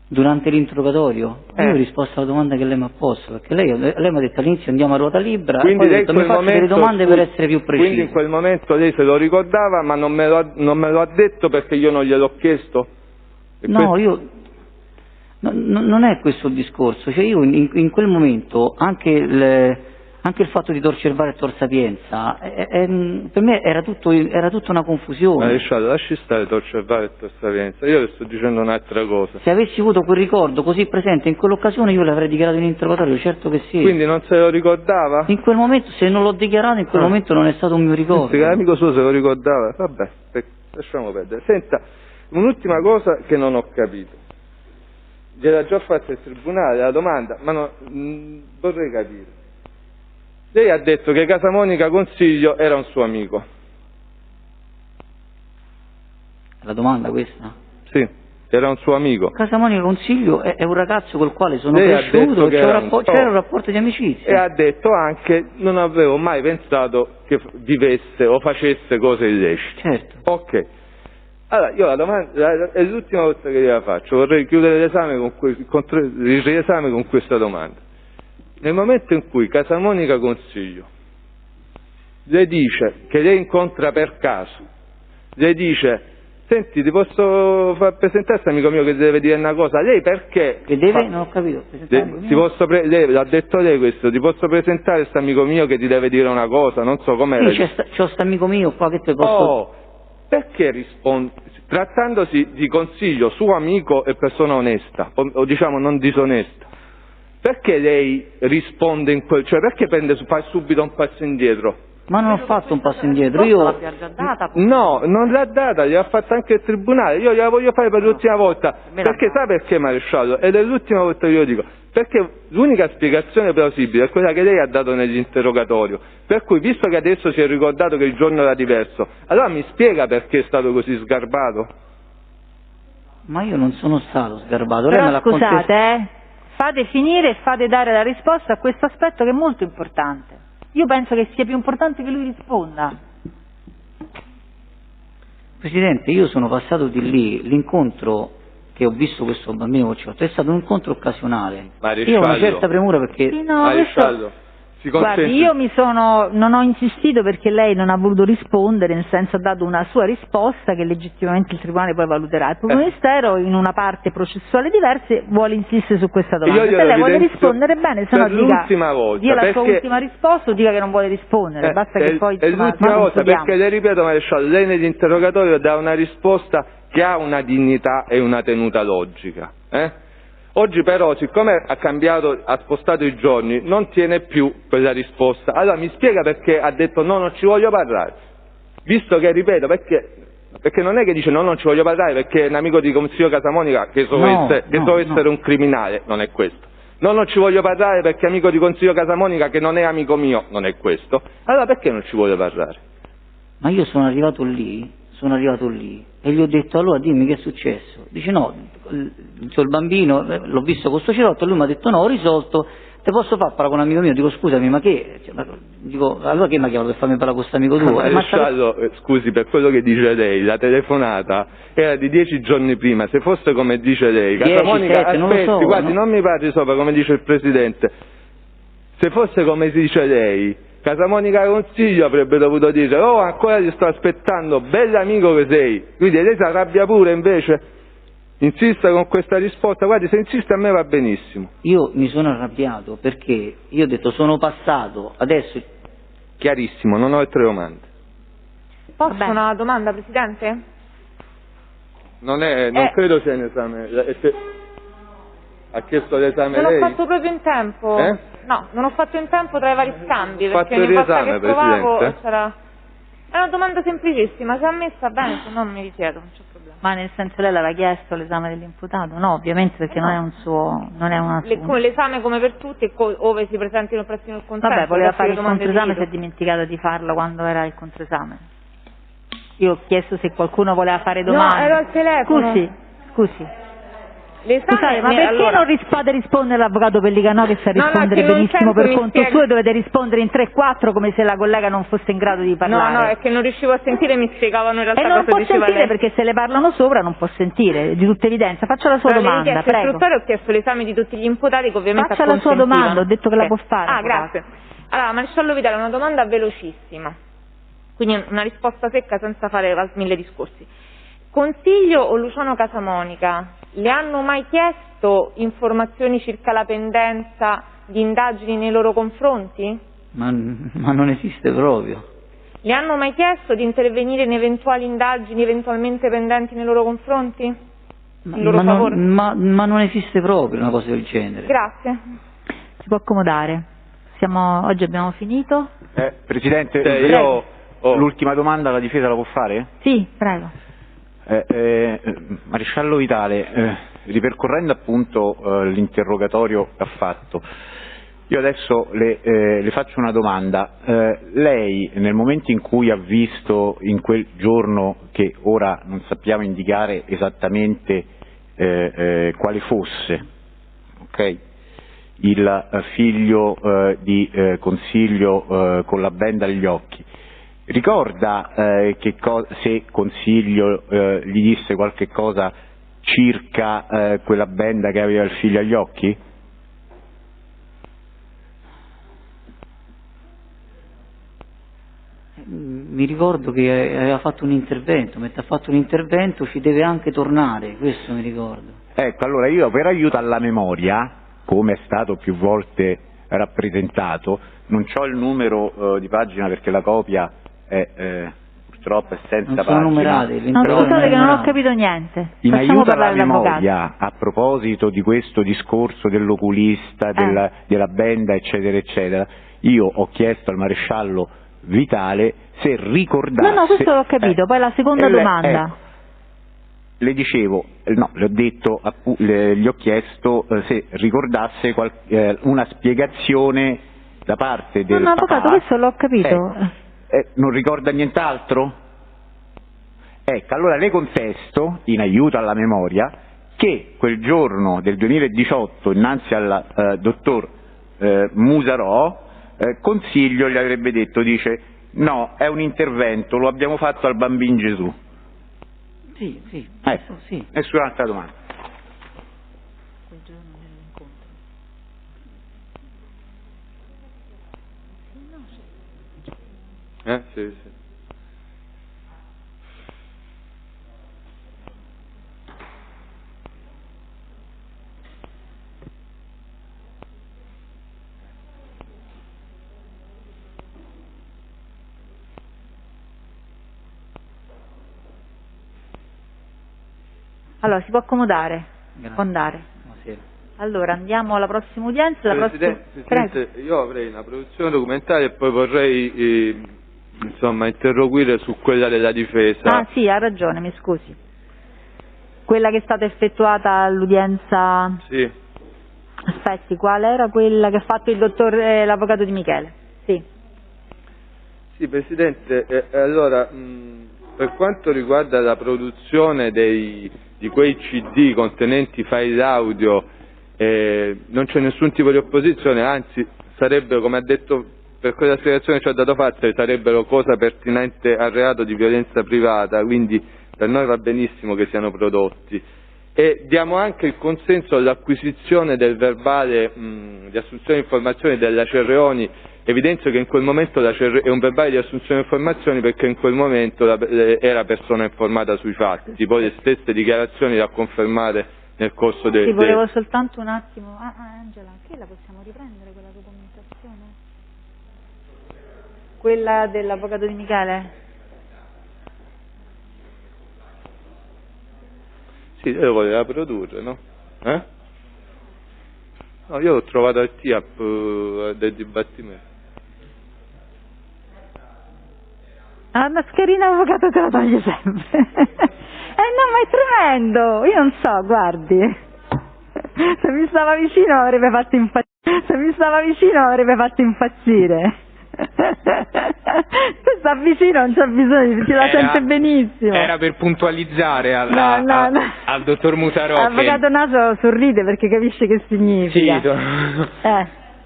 [SPEAKER 2] Durante l'interrogatorio io ho risposto alla domanda che lei mi ha posto, perché lei mi ha detto all'inizio andiamo a ruota libera,
[SPEAKER 4] quindi
[SPEAKER 2] e poi ha detto mi faccio delle domande per essere più preciso.
[SPEAKER 4] Quindi in quel momento lei se lo ricordava, ma non me lo ha detto perché io non gliel'ho chiesto?
[SPEAKER 2] No, non è questo il discorso, cioè io in quel momento anche il fatto di Tor Cervaro e Tor Sapienza per me era tutta una confusione.
[SPEAKER 4] Maresciallo, lasci stare Tor Cervaro e Tor Sapienza, io le sto dicendo un'altra cosa.
[SPEAKER 2] Se avessi avuto quel ricordo così presente in quell'occasione io l'avrei dichiarato in interrogatorio, certo che sì.
[SPEAKER 4] Quindi non se lo ricordava?
[SPEAKER 2] In quel momento, se non l'ho dichiarato, in quel momento non è stato un mio ricordo.
[SPEAKER 4] Sì, l'amico suo se lo ricordava, vabbè, lasciamo perdere. Senta, un'ultima cosa che non ho capito. Gliel'ha già fatta il tribunale la domanda, ma vorrei capire. Lei ha detto che Casamonica Consiglio era un suo amico.
[SPEAKER 2] La domanda questa?
[SPEAKER 4] Sì, era un suo amico.
[SPEAKER 2] Casamonica Consiglio è un ragazzo col quale sono cresciuto, c'era un rapporto di amicizia.
[SPEAKER 4] E ha detto anche non avevo mai pensato che vivesse o facesse cose illecite.
[SPEAKER 2] Certo.
[SPEAKER 4] Ok. Allora, io la domanda, è l'ultima volta che gliela faccio, vorrei chiudere l'esame con questa domanda. Nel momento in cui Casamonica Consiglio le dice che lei incontra per caso, le dice, senti ti posso far presentare questo amico mio che deve dire una cosa, lei perché?
[SPEAKER 2] Che deve? Non ho capito.
[SPEAKER 4] Lei l'ha detto lei questo, ti posso presentare questo amico mio che ti deve dire una cosa, non so com'è.
[SPEAKER 2] Sì, c'ho questo amico mio qua che te posso...
[SPEAKER 4] Oh, perché risponde, trattandosi di Consiglio suo amico e persona onesta, o diciamo non disonesta, perché lei risponde in quel, cioè perché fa subito un passo indietro?
[SPEAKER 2] Ma non ho fatto un passo indietro, io...
[SPEAKER 3] L'abbia già data.
[SPEAKER 4] No, non l'ha data, gliel'ha fatta anche il tribunale, io gliela voglio fare per l'ultima volta, perché sa perché maresciallo? Ed è l'ultima volta che io lo dico, perché l'unica spiegazione plausibile è quella che lei ha dato nell'interrogatorio, per cui visto che adesso si è ricordato che il giorno era diverso, allora mi spiega perché è stato così sgarbato?
[SPEAKER 2] Ma io non sono stato sgarbato,
[SPEAKER 3] Però
[SPEAKER 2] lei me l'ha
[SPEAKER 3] scusate, fate finire e fate dare la risposta a questo aspetto che è molto importante. Io penso che sia più importante che lui risponda.
[SPEAKER 2] Presidente, io sono passato di lì, l'incontro che ho visto questo bambino con Ciotto è stato un incontro occasionale. Io ho una certa premura perché...
[SPEAKER 3] Sì, no, questo... Guardi, io non ho insistito perché lei non ha voluto rispondere, nel senso ha dato una sua risposta che legittimamente il Tribunale poi valuterà. Il Pubblico Ministero in una parte processuale diversa vuole insistere su questa domanda. Se lei vuole rispondere bene, se no dica la sua ultima risposta o dica che non vuole rispondere, basta che poi...
[SPEAKER 4] È l'ultima volta perché le ripeto maresciallo, lei nell'interrogatorio dà una risposta che ha una dignità e una tenuta logica. Oggi però, siccome ha spostato i giorni, non tiene più quella risposta. Allora mi spiega perché ha detto no, non ci voglio parlare. Visto che, ripeto, perché non è che dice no, non ci voglio parlare perché è un amico di Consiglio Casamonica che so essere un criminale, non è questo. No, non ci voglio parlare perché è amico di Consiglio Casamonica che non è amico mio, non è questo. Allora perché non ci vuole parlare?
[SPEAKER 2] Ma io sono arrivato lì e gli ho detto allora dimmi che è successo. Dice no, il bambino l'ho visto con sto cerotto e lui mi ha detto no, ho risolto, te posso far parlare con un amico mio? Dico scusami ma che? Dico allora che mi ha chiamato per farmi parlare con questo amico tuo?
[SPEAKER 4] Scusi, per quello che dice lei, la telefonata era di 10 giorni prima, se fosse come dice lei, Casamonica, aspetti, guardi, non mi parli sopra come dice il Presidente, se fosse come si dice lei, Casamonica Consiglio avrebbe dovuto dire oh ancora ti sto aspettando, bell'amico che sei, quindi lei si arrabbia pure invece, insista con questa risposta, guardi se insiste a me va benissimo.
[SPEAKER 2] Io mi sono arrabbiato perché io ho detto sono passato, adesso...
[SPEAKER 4] Chiarissimo, non ho altre domande.
[SPEAKER 5] Posso una domanda Presidente?
[SPEAKER 4] Non credo sia in esame, ha chiesto l'esame
[SPEAKER 5] lei?
[SPEAKER 4] Non
[SPEAKER 5] l'ho fatto proprio in tempo. No, non ho fatto in tempo tra i vari scambi, perché
[SPEAKER 4] ogni
[SPEAKER 5] volta che provavo c'era... È una domanda semplicissima, se a me sta bene, se no mi risiedo, non c'è problema.
[SPEAKER 3] Ma nel senso lei l'aveva chiesto l'esame dell'imputato? No, ovviamente perché non è un suo... non è una sua...
[SPEAKER 5] L'esame come per tutti, ove si presentino presso il consenso.
[SPEAKER 3] Vabbè, voleva fare il controesame, si è dimenticato di farlo quando era il controesame. Io ho chiesto se qualcuno voleva fare domande.
[SPEAKER 5] No, ero al telefono.
[SPEAKER 3] Scusi.
[SPEAKER 5] L'esame,
[SPEAKER 3] ma perché non rispondere l'avvocato Pellicanò che sa rispondere benissimo per conto suo e dovete rispondere in 3-4 come se la collega non fosse in grado di parlare?
[SPEAKER 5] No, è che non riuscivo a sentire, mi spiegavano in realtà
[SPEAKER 3] cosa diceva. E non può sentire
[SPEAKER 5] lei.
[SPEAKER 3] perché se le parlano sopra non può sentire, di tutta evidenza. Faccia la sua domanda, prego.
[SPEAKER 5] Ho chiesto l'esame di tutti gli imputati che ovviamente
[SPEAKER 3] faccia la sua domanda, ho detto che la può fare.
[SPEAKER 5] Ah, grazie. Allora, Maresciallo Vitale, una domanda velocissima, quindi una risposta secca senza fare 1000 discorsi. Consiglio o Luciano Casamonica le hanno mai chiesto informazioni circa la pendenza di indagini nei loro confronti?
[SPEAKER 2] Ma non esiste proprio.
[SPEAKER 5] Le hanno mai chiesto di intervenire in eventuali indagini eventualmente pendenti nei loro confronti?
[SPEAKER 2] Ma non esiste proprio una cosa del genere.
[SPEAKER 5] Grazie.
[SPEAKER 3] Si può accomodare. Oggi abbiamo finito.
[SPEAKER 1] Presidente, l'ultima domanda la difesa la può fare?
[SPEAKER 3] Sì, prego.
[SPEAKER 1] Maresciallo Vitale, ripercorrendo appunto l'interrogatorio che ha fatto, io adesso le faccio una domanda. Lei nel momento in cui ha visto in quel giorno, che ora non sappiamo indicare esattamente quale fosse, ok? Il figlio di Consiglio con la benda agli occhi, ricorda se Consiglio gli disse qualche cosa circa quella benda che aveva il figlio agli occhi?
[SPEAKER 2] Mi ricordo che aveva fatto un intervento, mentre ha fatto un intervento ci deve anche tornare, questo mi ricordo.
[SPEAKER 1] Ecco, allora io per aiuto alla memoria, come è stato più volte rappresentato, non ho il numero di pagina perché la copia purtroppo è senza
[SPEAKER 2] non sono
[SPEAKER 1] pagina.
[SPEAKER 2] Numerate,
[SPEAKER 3] non scusate che non ho capito niente.
[SPEAKER 1] In
[SPEAKER 3] Facciamo
[SPEAKER 1] aiuto alla
[SPEAKER 3] parlare l'avvocato.
[SPEAKER 1] memoria, a proposito di questo discorso dell'oculista, della benda, eccetera, eccetera, io ho chiesto al maresciallo Vitale se ricordasse...
[SPEAKER 3] No, questo l'ho capito, poi la seconda domanda.
[SPEAKER 1] Ecco, le dicevo, no, le ho detto, gli ho chiesto se ricordasse una spiegazione da parte del
[SPEAKER 3] avvocato,
[SPEAKER 1] papà.
[SPEAKER 3] questo l'ho capito.
[SPEAKER 1] Non ricorda nient'altro? Ecco, allora le contesto, in aiuto alla memoria, che quel giorno del 2018, innanzi al dottor Musarò, Consiglio gli avrebbe detto, dice, no, è un intervento, lo abbiamo fatto al Bambin Gesù.
[SPEAKER 2] Sì.
[SPEAKER 1] Sì. Nessun'altra domanda.
[SPEAKER 3] Quel giorno dell'incontro.
[SPEAKER 4] Sì.
[SPEAKER 3] Allora, si può accomodare?
[SPEAKER 2] Grazie.
[SPEAKER 3] Può andare.
[SPEAKER 2] Buonasera.
[SPEAKER 3] Allora, andiamo alla prossima udienza.
[SPEAKER 4] Presidente, io avrei una produzione documentaria e poi vorrei interroguire su quella della difesa.
[SPEAKER 3] Ah sì, ha ragione, mi scusi. Quella che è stata effettuata all'udienza...
[SPEAKER 4] Sì.
[SPEAKER 3] Aspetti, qual era quella che ha fatto l'avvocato Di Michele?
[SPEAKER 4] Sì, Presidente, allora, per quanto riguarda la produzione di quei CD contenenti file audio, non c'è nessun tipo di opposizione, anzi sarebbero, come ha detto, per quella spiegazione che ci ha dato Fazzari, sarebbero cosa pertinente al reato di violenza privata, quindi per noi va benissimo che siano prodotti. E diamo anche il consenso all'acquisizione del verbale di assunzione di informazioni della Cerreoni. Evidenzio che in quel momento è un verbale di assunzione di informazioni perché in quel momento era persona informata sui fatti, poi le stesse dichiarazioni da confermare nel corso del...
[SPEAKER 3] Sì, volevo soltanto un attimo... Angela, che la possiamo riprendere quella documentazione? Quella dell'avvocato Di Michele?
[SPEAKER 4] Sì, lei lo voleva produrre, no? No, io l'ho trovato al TIAP del dibattimento.
[SPEAKER 3] La mascherina avvocato te la toglie sempre. No, ma è tremendo, io non so, guardi. Se mi stava vicino avrebbe fatto impazzire. Se sta vicino non c'è bisogno, perché la sente benissimo.
[SPEAKER 6] Era per puntualizzare al dottor Musarò
[SPEAKER 3] Avvocato Naso sorride perché capisce che significa.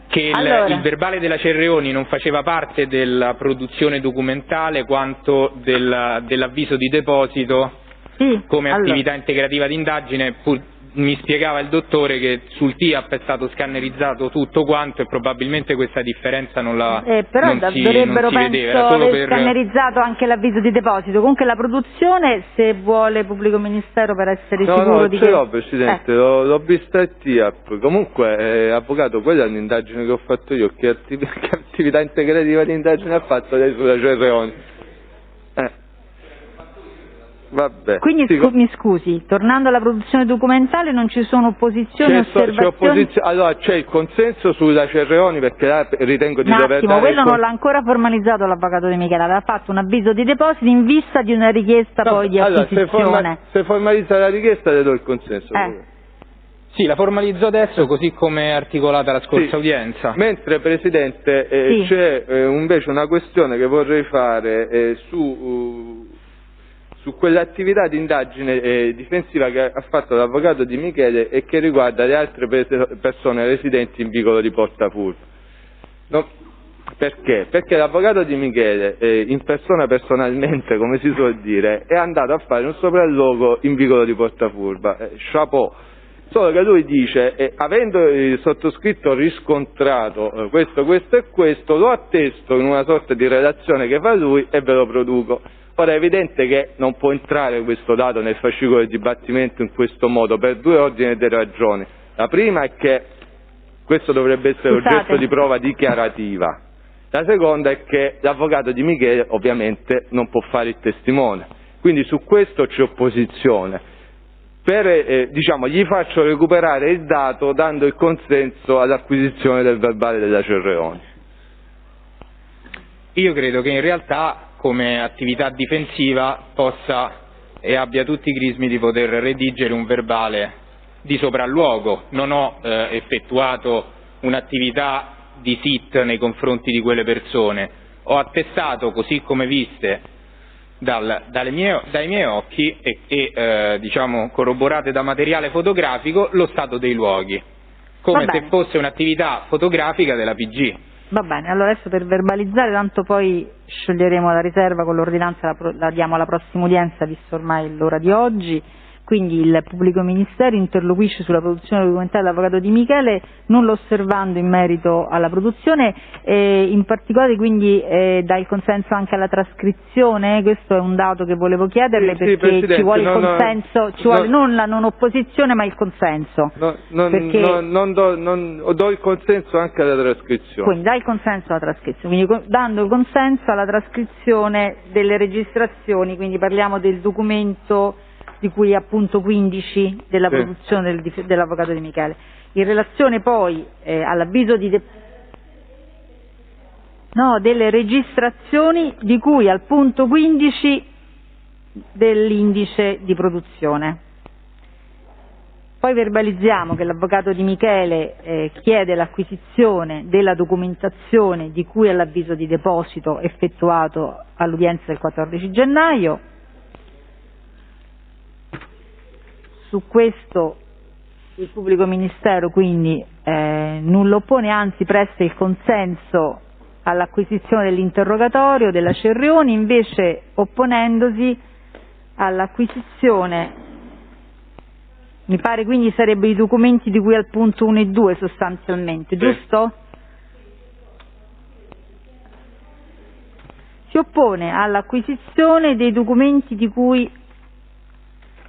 [SPEAKER 6] Che il verbale della Cerreoni non faceva parte della produzione documentale quanto dell'avviso di deposito come attività integrativa d'indagine. Mi spiegava il dottore che sul TIAP è stato scannerizzato tutto quanto e probabilmente questa differenza non
[SPEAKER 3] però dovrebbero,
[SPEAKER 6] vedeva.
[SPEAKER 3] Penso, aver scannerizzato anche l'avviso di deposito. Comunque la produzione, se vuole pubblico ministero per essere sicuro di che...
[SPEAKER 4] No, Presidente, l'ho vista al TIAP. Comunque, avvocato, quella è un'indagine che ho fatto io. Che attività integrativa di indagine ha fatto lei sulla Cerreoni? Vabbè.
[SPEAKER 3] Quindi mi scusi, tornando alla produzione documentale non ci sono opposizioni o osservazioni?
[SPEAKER 4] Allora c'è il consenso sulla Cerreoni, perché là ritengo di dover dare...
[SPEAKER 3] quello non l'ha ancora formalizzato l'avvocato De Michele, aveva fatto un avviso di deposito in vista di una richiesta poi di acquisizione.
[SPEAKER 4] Se formalizza la richiesta le do il consenso.
[SPEAKER 6] Sì, la formalizzo adesso così come articolata la scorsa udienza.
[SPEAKER 4] Mentre, Presidente, c'è invece una questione che vorrei fare su quell'attività di indagine difensiva che ha fatto l'avvocato Di Michele e che riguarda le altre persone residenti in vicolo di Portafurbo. Perché? Perché l'avvocato Di Michele, in persona personalmente, come si suol dire, è andato a fare un sopralluogo in vicolo di Portafurbo. Chapeau. Solo che lui dice, avendo il sottoscritto riscontrato questo e questo, lo attesto in una sorta di relazione che fa lui e ve lo produco. Ora è evidente che non può entrare questo dato nel fascicolo del dibattimento in questo modo per due ordini di ragioni. La prima è che questo dovrebbe essere oggetto di prova dichiarativa. La seconda è che l'avvocato Di Michele ovviamente non può fare il testimone. Quindi su questo c'è opposizione. Gli faccio recuperare il dato dando il consenso all'acquisizione del verbale della Cerreoni.
[SPEAKER 6] Io credo che in realtà come attività difensiva possa e abbia tutti i crismi di poter redigere un verbale di sopralluogo. Non ho effettuato un'attività di SIT nei confronti di quelle persone, ho attestato così come viste dai miei occhi e corroborate da materiale fotografico lo stato dei luoghi, come se fosse un'attività fotografica della PG.
[SPEAKER 3] Va bene, allora adesso per verbalizzare, tanto poi scioglieremo la riserva con l'ordinanza, la diamo alla prossima udienza, visto ormai l'ora di oggi. Quindi il pubblico ministero interloquisce sulla produzione documentale dell'avvocato Di Michele, non lo osservando in merito alla produzione, in particolare quindi dà il consenso anche alla trascrizione. Questo è un dato che volevo chiederle, perché ci vuole il consenso, ci vuole non la non opposizione ma il consenso.
[SPEAKER 4] Do il consenso anche alla trascrizione.
[SPEAKER 3] Quindi dà il consenso alla trascrizione, quindi dando il consenso alla trascrizione delle registrazioni, quindi parliamo del documento di cui appunto 15 della produzione dell'avvocato Di Michele. In relazione poi all'avviso delle registrazioni di cui al punto 15 dell'indice di produzione. Poi verbalizziamo che l'avvocato Di Michele chiede l'acquisizione della documentazione di cui all'avviso di deposito effettuato all'udienza del 14 gennaio. Su questo il pubblico ministero quindi nulla oppone, anzi presta il consenso all'acquisizione dell'interrogatorio della Cerreoni, invece opponendosi all'acquisizione, mi pare quindi sarebbe i documenti di cui al punto 1 e 2 sostanzialmente, giusto? Si oppone all'acquisizione dei documenti di cui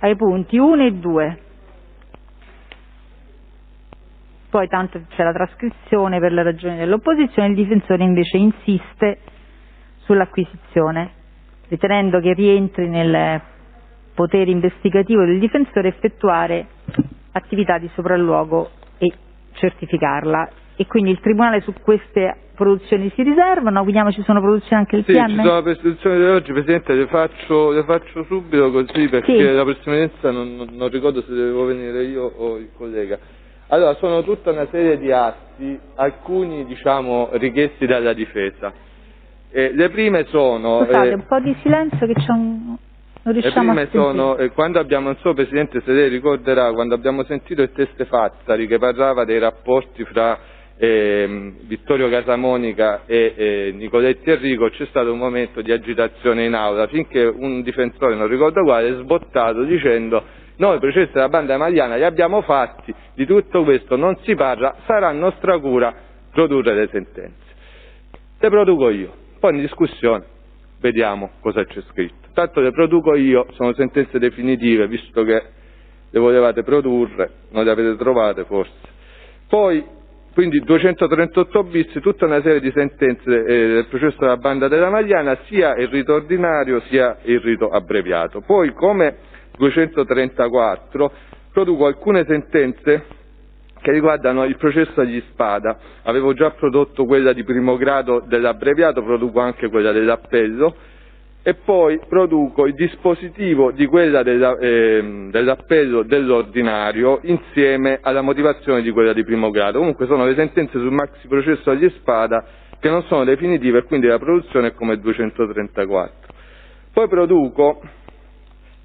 [SPEAKER 3] ai punti 1 e 2. Poi tanto c'è la trascrizione per le ragioni dell'opposizione, il difensore invece insiste sull'acquisizione, ritenendo che rientri nel potere investigativo del difensore effettuare attività di sopralluogo e certificarla, e quindi il Tribunale su queste produzioni si riservano, vediamo ci sono produzioni anche il
[SPEAKER 4] sì,
[SPEAKER 3] PM?
[SPEAKER 4] Ci sono produzioni di oggi, Presidente, le faccio subito così perché
[SPEAKER 3] sì.
[SPEAKER 4] La prossima udienza non ricordo se devo venire io o il collega. Allora, sono tutta una serie di atti, alcuni diciamo richiesti dalla difesa. Le prime sono...
[SPEAKER 3] Scusate, un po' di silenzio che c'è non riusciamo a sentire.
[SPEAKER 4] Le prime sono, quando abbiamo, non so Presidente se lei ricorderà, quando abbiamo sentito il teste Fazzari che parlava dei rapporti fra Vittorio Casamonica e Nicoletti Enrico, c'è stato un momento di agitazione in aula finché un difensore, non ricordo quale, è sbottato dicendo: noi i processi della banda Magliana li abbiamo fatti, di tutto questo non si parla, sarà nostra cura produrre le sentenze. Le produco io, poi in discussione vediamo cosa c'è scritto. Tanto le produco io, sono sentenze definitive, visto che le volevate produrre, non le avete trovate forse. Poi quindi 238 bis, tutta una serie di sentenze del processo della banda della Magliana, sia il rito ordinario sia il rito abbreviato. Poi come 234 produco alcune sentenze che riguardano il processo agli Spada. Avevo già prodotto quella di primo grado dell'abbreviato, produco anche quella dell'appello e poi produco il dispositivo di quella dell'appello dell'ordinario insieme alla motivazione di quella di primo grado. Comunque sono le sentenze sul maxi processo agli Spada che non sono definitive e quindi la produzione è come 234. Poi produco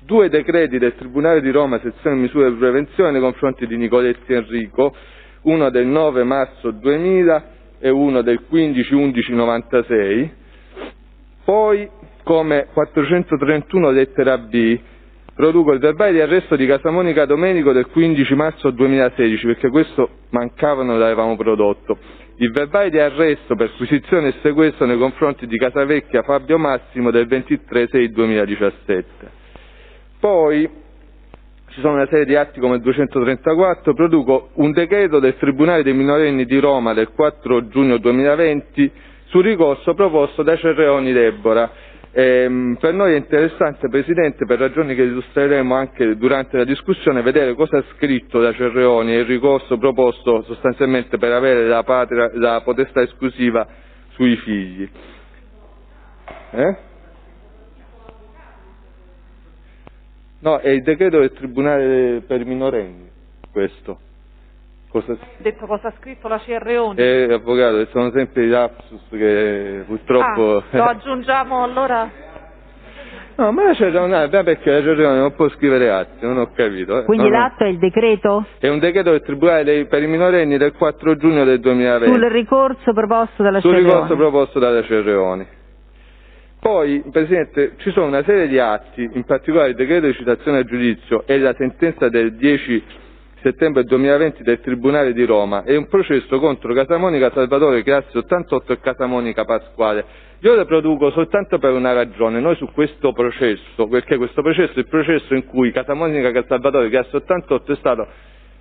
[SPEAKER 4] 2 decreti del Tribunale di Roma, sezione misure di prevenzione nei confronti di Nicoletti Enrico, uno del 9 marzo 2000 e uno del 15/11/96. Poi come 431 lettera B produco il verbale di arresto di Casamonica Domenico del 15 marzo 2016, perché questo mancavano e l'avevamo prodotto, il verbale di arresto, perquisizione e sequestro nei confronti di Casavecchia Fabio Massimo del 23/6/2017. Poi ci sono una serie di atti come il 234, produco un decreto del Tribunale dei minorenni di Roma del 4 giugno 2020 sul ricorso proposto da Cerreoni Deborah. Per noi è interessante, Presidente, per ragioni che illustreremo anche durante la discussione, vedere cosa ha scritto da Cerreoni e il ricorso proposto sostanzialmente per avere la potestà esclusiva sui figli. No, è il decreto del Tribunale per i minorenni, questo.
[SPEAKER 7] Detto cosa ha scritto la Cerreoni?
[SPEAKER 4] Avvocato, sono sempre i lapsus che purtroppo...
[SPEAKER 7] lo aggiungiamo allora?
[SPEAKER 4] No, ma la Cerreoni, perché la Cerreoni non può scrivere atti, non ho capito.
[SPEAKER 3] Quindi l'atto è il decreto?
[SPEAKER 4] È un decreto del Tribunale per i minorenni del 4 giugno del 2020.
[SPEAKER 3] Sul ricorso proposto dalla Cerreoni?
[SPEAKER 4] Sul ricorso proposto dalla Cerreoni. Poi, Presidente, ci sono una serie di atti, in particolare il decreto di citazione a giudizio e la sentenza del 10 settembre 2020 del Tribunale di Roma e un processo contro Casamonica Salvatore Classi 88 e Casamonica Pasquale. Io le produco soltanto per una ragione: noi su questo processo, perché questo processo è il processo in cui Casamonica Salvatore Classi 88 è stato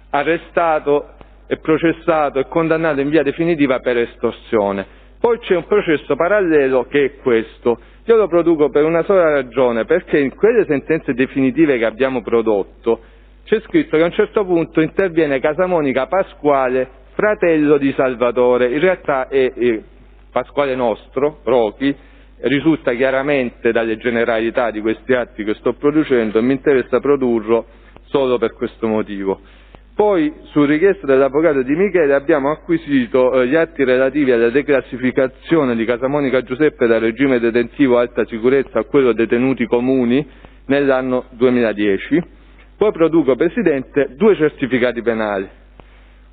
[SPEAKER 4] arrestato e processato e condannato in via definitiva per estorsione. Poi c'è un processo parallelo che è questo. Io lo produco per una sola ragione, perché in quelle sentenze definitive che abbiamo prodotto c'è scritto che a un certo punto interviene Casamonica Pasquale, fratello di Salvatore. In realtà è Pasquale nostro, Rochi, risulta chiaramente dalle generalità di questi atti che sto producendo e mi interessa produrlo solo per questo motivo. Poi, su richiesta dell'avvocato Di Michele, abbiamo acquisito gli atti relativi alla declassificazione di Casamonica Giuseppe dal regime detentivo alta sicurezza a quello detenuti comuni nell'anno 2010. Poi produco, Presidente, 2 certificati penali.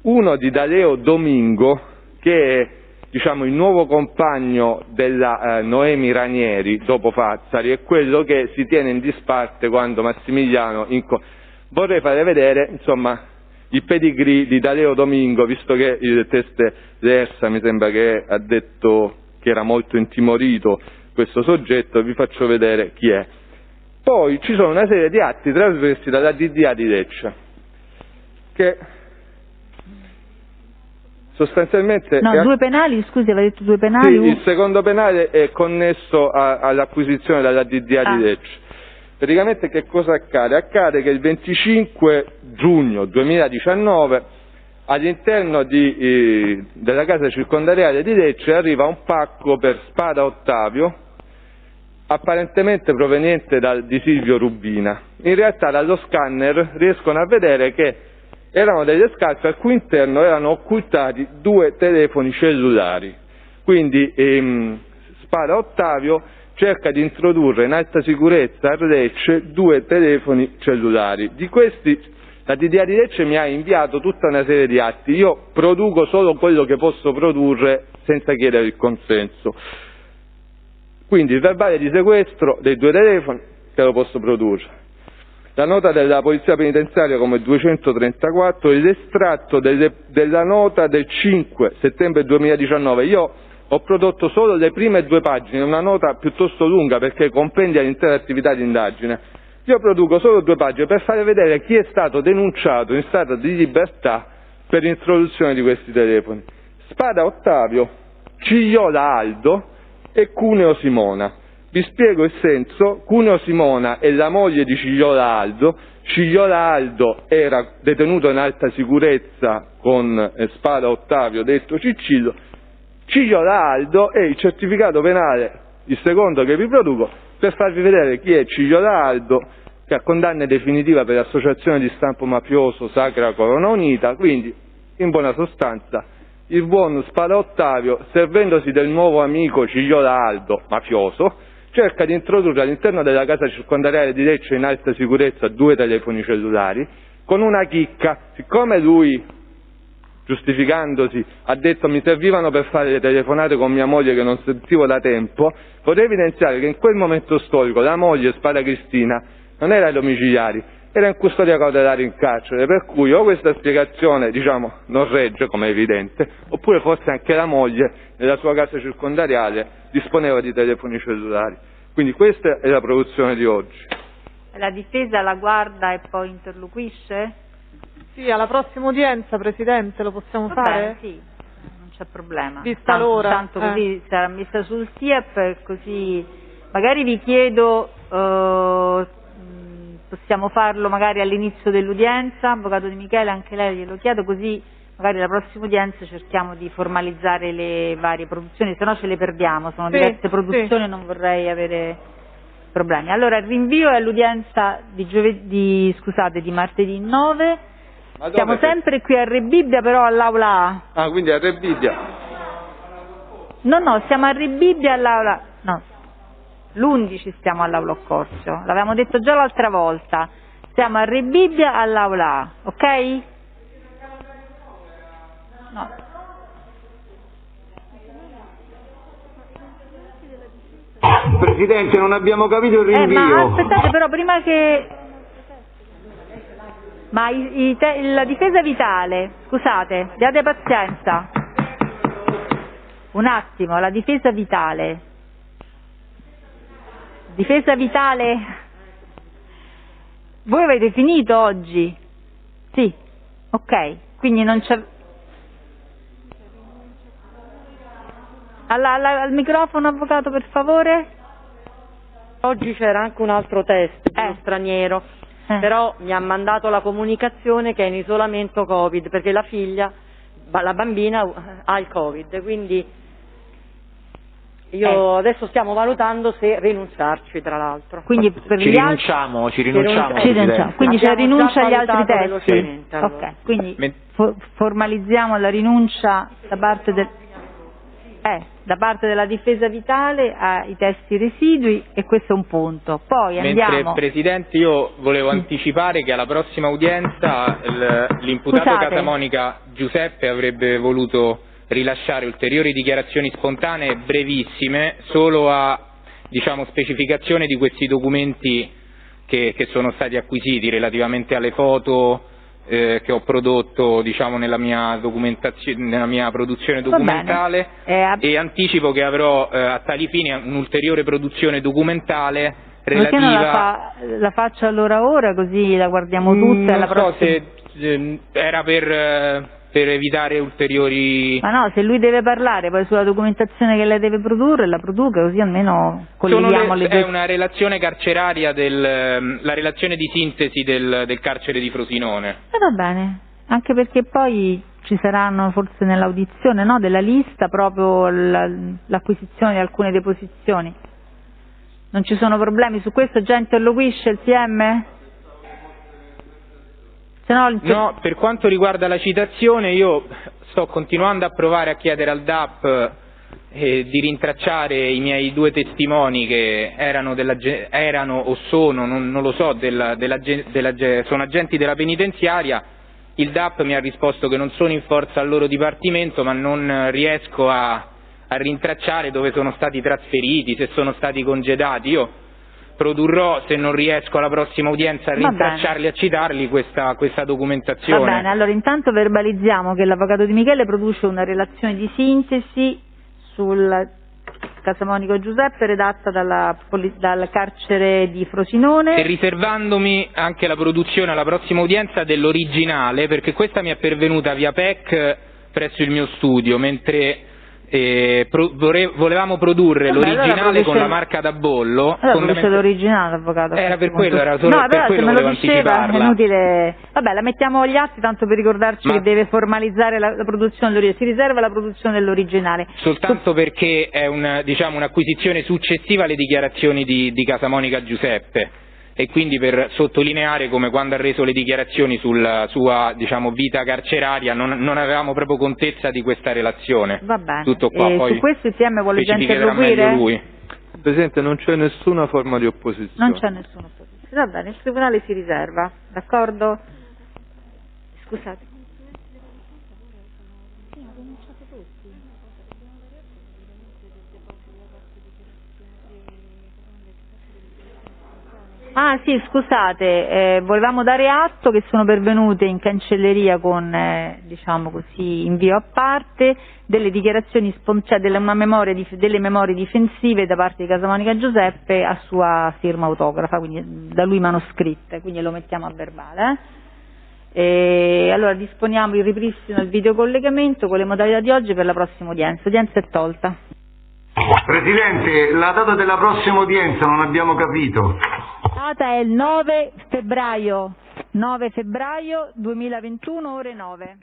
[SPEAKER 4] Uno di Daleo Domingo, che è diciamo il nuovo compagno della Noemi Ranieri dopo Fazzari, è quello che si tiene in disparte quando Massimiliano... Vorrei fare vedere, insomma, il pedigree di Daleo Domingo, visto che il teste Lersa mi sembra che ha detto che era molto intimorito questo soggetto, vi faccio vedere chi è. Poi ci sono una serie di atti trasmessi dalla DDA di Lecce, che sostanzialmente...
[SPEAKER 3] No, 2 penali, scusi, aveva detto 2 penali?
[SPEAKER 4] Sì, il secondo penale è connesso all'acquisizione dalla DDA di Lecce. Praticamente che cosa accade? Accade che il 25 giugno 2019 all'interno della casa circondariale di Lecce arriva un pacco per Spada Ottavio, apparentemente proveniente di Silvio Rubina. In realtà dallo scanner riescono a vedere che erano delle scarpe al cui interno erano occultati 2 telefoni cellulari. Quindi Spada Ottavio cerca di introdurre in alta sicurezza a Lecce 2 telefoni cellulari. Di questi la DDA di Lecce mi ha inviato tutta una serie di atti. Io produco solo quello che posso produrre senza chiedere il consenso. Quindi il verbale di sequestro dei 2 telefoni che lo posso produrre, la nota della polizia penitenziaria come 234 e l'estratto della nota del 5 settembre 2019. Io ho prodotto solo le prime 2 pagine, una nota piuttosto lunga perché compendia l'intera attività di indagine. Io produco solo 2 pagine per fare vedere chi è stato denunciato in stato di libertà per l'introduzione di questi telefoni. Spada Ottavio, Cigliola Aldo e Cuneo Simona. Vi spiego il senso. Cuneo Simona è la moglie di Cigliola Aldo. Cigliola Aldo era detenuto in alta sicurezza con Spada Ottavio, detto Ciccillo. Cigliola Aldo è il certificato penale, il secondo che vi produco, per farvi vedere chi è Cigliola Aldo, che ha condanna definitiva per associazione di stampo mafioso Sacra Corona Unita. Quindi, in buona sostanza, il buon Spada Ottavio, servendosi del nuovo amico Cigliola Aldo, mafioso, cerca di introdurre all'interno della casa circondariale di Lecce in alta sicurezza 2 telefoni cellulari, con una chicca. Siccome lui, giustificandosi, ha detto mi servivano per fare le telefonate con mia moglie che non sentivo da tempo, vorrei evidenziare che in quel momento storico la moglie, Spada Cristina, non era ai domiciliari, era in custodia cautelare in carcere, per cui o questa spiegazione, diciamo, non regge, come è evidente, oppure forse anche la moglie, nella sua casa circondariale, disponeva di telefoni cellulari. Quindi questa è la produzione di oggi.
[SPEAKER 3] La difesa la guarda e poi interloquisce?
[SPEAKER 7] Sì, alla prossima udienza, Presidente, lo possiamo fare?
[SPEAKER 3] Sì, non c'è problema.
[SPEAKER 7] Vista l'ora.
[SPEAKER 3] Tanto così sarà messa sul TIEP, così magari vi chiedo, possiamo farlo magari all'inizio dell'udienza, Avvocato Di Michele, anche lei glielo chiedo, così magari alla prossima udienza cerchiamo di formalizzare le varie produzioni, se no ce le perdiamo, sono diverse produzioni, non vorrei avere problemi. Allora il rinvio è all'udienza di martedì 9, siamo sempre qui a Rebibbia, però all'aula A.
[SPEAKER 4] Ah, quindi a Rebibbia.
[SPEAKER 3] No, siamo a Rebibbia all'aula, no, l'11 stiamo all'aula Occorsio, l'avevamo detto già l'altra volta, siamo a Rebibbia all'aula A, ok? No.
[SPEAKER 1] Presidente, non abbiamo capito il rinvio.
[SPEAKER 3] Ma aspettate però, prima che... Ma la difesa vitale, scusate, abbiate pazienza. Un attimo, la difesa vitale. Difesa vitale? Voi avete finito oggi? Sì, ok, quindi non c'è... Al microfono, avvocato, per favore.
[SPEAKER 8] Oggi c'era anche un altro test di uno straniero, però mi ha mandato la comunicazione che è in isolamento Covid, perché la figlia, la bambina, ha il Covid, quindi io adesso stiamo valutando se rinunciarci, tra l'altro.
[SPEAKER 3] Quindi per
[SPEAKER 1] ci rinunciamo.
[SPEAKER 3] Quindi c'è rinuncia agli altri testi.
[SPEAKER 8] Allora.
[SPEAKER 3] Ok, quindi formalizziamo la rinuncia da parte della difesa vitale ai testi residui, e questo è un punto. Poi andiamo...
[SPEAKER 6] Mentre, Presidente, io volevo anticipare che alla prossima udienza l'imputato Casamonica Giuseppe avrebbe voluto rilasciare ulteriori dichiarazioni spontanee brevissime, solo a, diciamo, specificazione di questi documenti che sono stati acquisiti relativamente alle foto che ho prodotto, diciamo, nella mia produzione documentale, e anticipo che avrò a tali fini un'ulteriore produzione documentale relativa...
[SPEAKER 3] Perché non la faccio allora ora, così la guardiamo tutta?
[SPEAKER 6] Non so se era per evitare ulteriori...
[SPEAKER 3] Ma no, se lui deve parlare poi sulla documentazione che lei deve produrre, la produca, così almeno colleghiamo le due.
[SPEAKER 6] È una relazione carceraria, la relazione di sintesi del carcere di Frosinone.
[SPEAKER 3] Va bene, anche perché poi ci saranno forse nell'audizione, no? Della lista proprio l'acquisizione di alcune deposizioni. Non ci sono problemi su questo? Già interloquisce il PM?
[SPEAKER 6] No, per quanto riguarda la citazione io sto continuando a provare a chiedere al DAP di rintracciare i miei 2 testimoni che erano o sono, non lo so, sono agenti della penitenziaria. Il DAP mi ha risposto che non sono in forza al loro dipartimento, ma non riesco a rintracciare dove sono stati trasferiti, se sono stati congedati. Io produrrò, se non riesco alla prossima udienza a rintracciarli, a citarli, questa documentazione.
[SPEAKER 3] Va bene, allora intanto verbalizziamo che l'avvocato Di Michele produce una relazione di sintesi sul Casamonico Giuseppe redatta dal carcere di Frosinone.
[SPEAKER 6] E riservandomi anche la produzione alla prossima udienza dell'originale, perché questa mi è pervenuta via PEC presso il mio studio, mentre volevamo produrre l'originale con la marca da bollo.
[SPEAKER 3] Allora produce l'originale, avvocato.
[SPEAKER 6] Era per quello, era solo
[SPEAKER 3] no,
[SPEAKER 6] per quello
[SPEAKER 3] se me lo
[SPEAKER 6] diceva,
[SPEAKER 3] è inutile. Vabbè, la mettiamo agli atti tanto per ricordarci che deve formalizzare la produzione dell'originale. Si riserva la produzione dell'originale.
[SPEAKER 6] Soltanto perché è un'acquisizione successiva alle dichiarazioni di Casamonica Giuseppe. E quindi per sottolineare come quando ha reso le dichiarazioni sulla sua vita carceraria non avevamo proprio contezza di questa relazione.
[SPEAKER 3] Va bene.
[SPEAKER 6] Tutto qua, poi
[SPEAKER 3] su questo il PM vuole già interloquire?
[SPEAKER 6] Lui.
[SPEAKER 4] Presidente, non c'è nessuna forma di opposizione.
[SPEAKER 3] Non c'è nessuna opposizione. Va bene, il Tribunale si riserva, d'accordo? Scusate. Ah sì, scusate, volevamo dare atto che sono pervenute in cancelleria con, diciamo così, invio a parte delle dichiarazioni delle memorie difensive da parte di Casamonica Giuseppe a sua firma autografa, quindi da lui manoscritte, quindi lo mettiamo a verbale. E allora disponiamo il ripristino del videocollegamento con le modalità di oggi per la prossima udienza. Udienza è tolta.
[SPEAKER 9] Presidente, la data della prossima udienza non abbiamo capito.
[SPEAKER 3] La data è il 9 febbraio 2021, ore 9.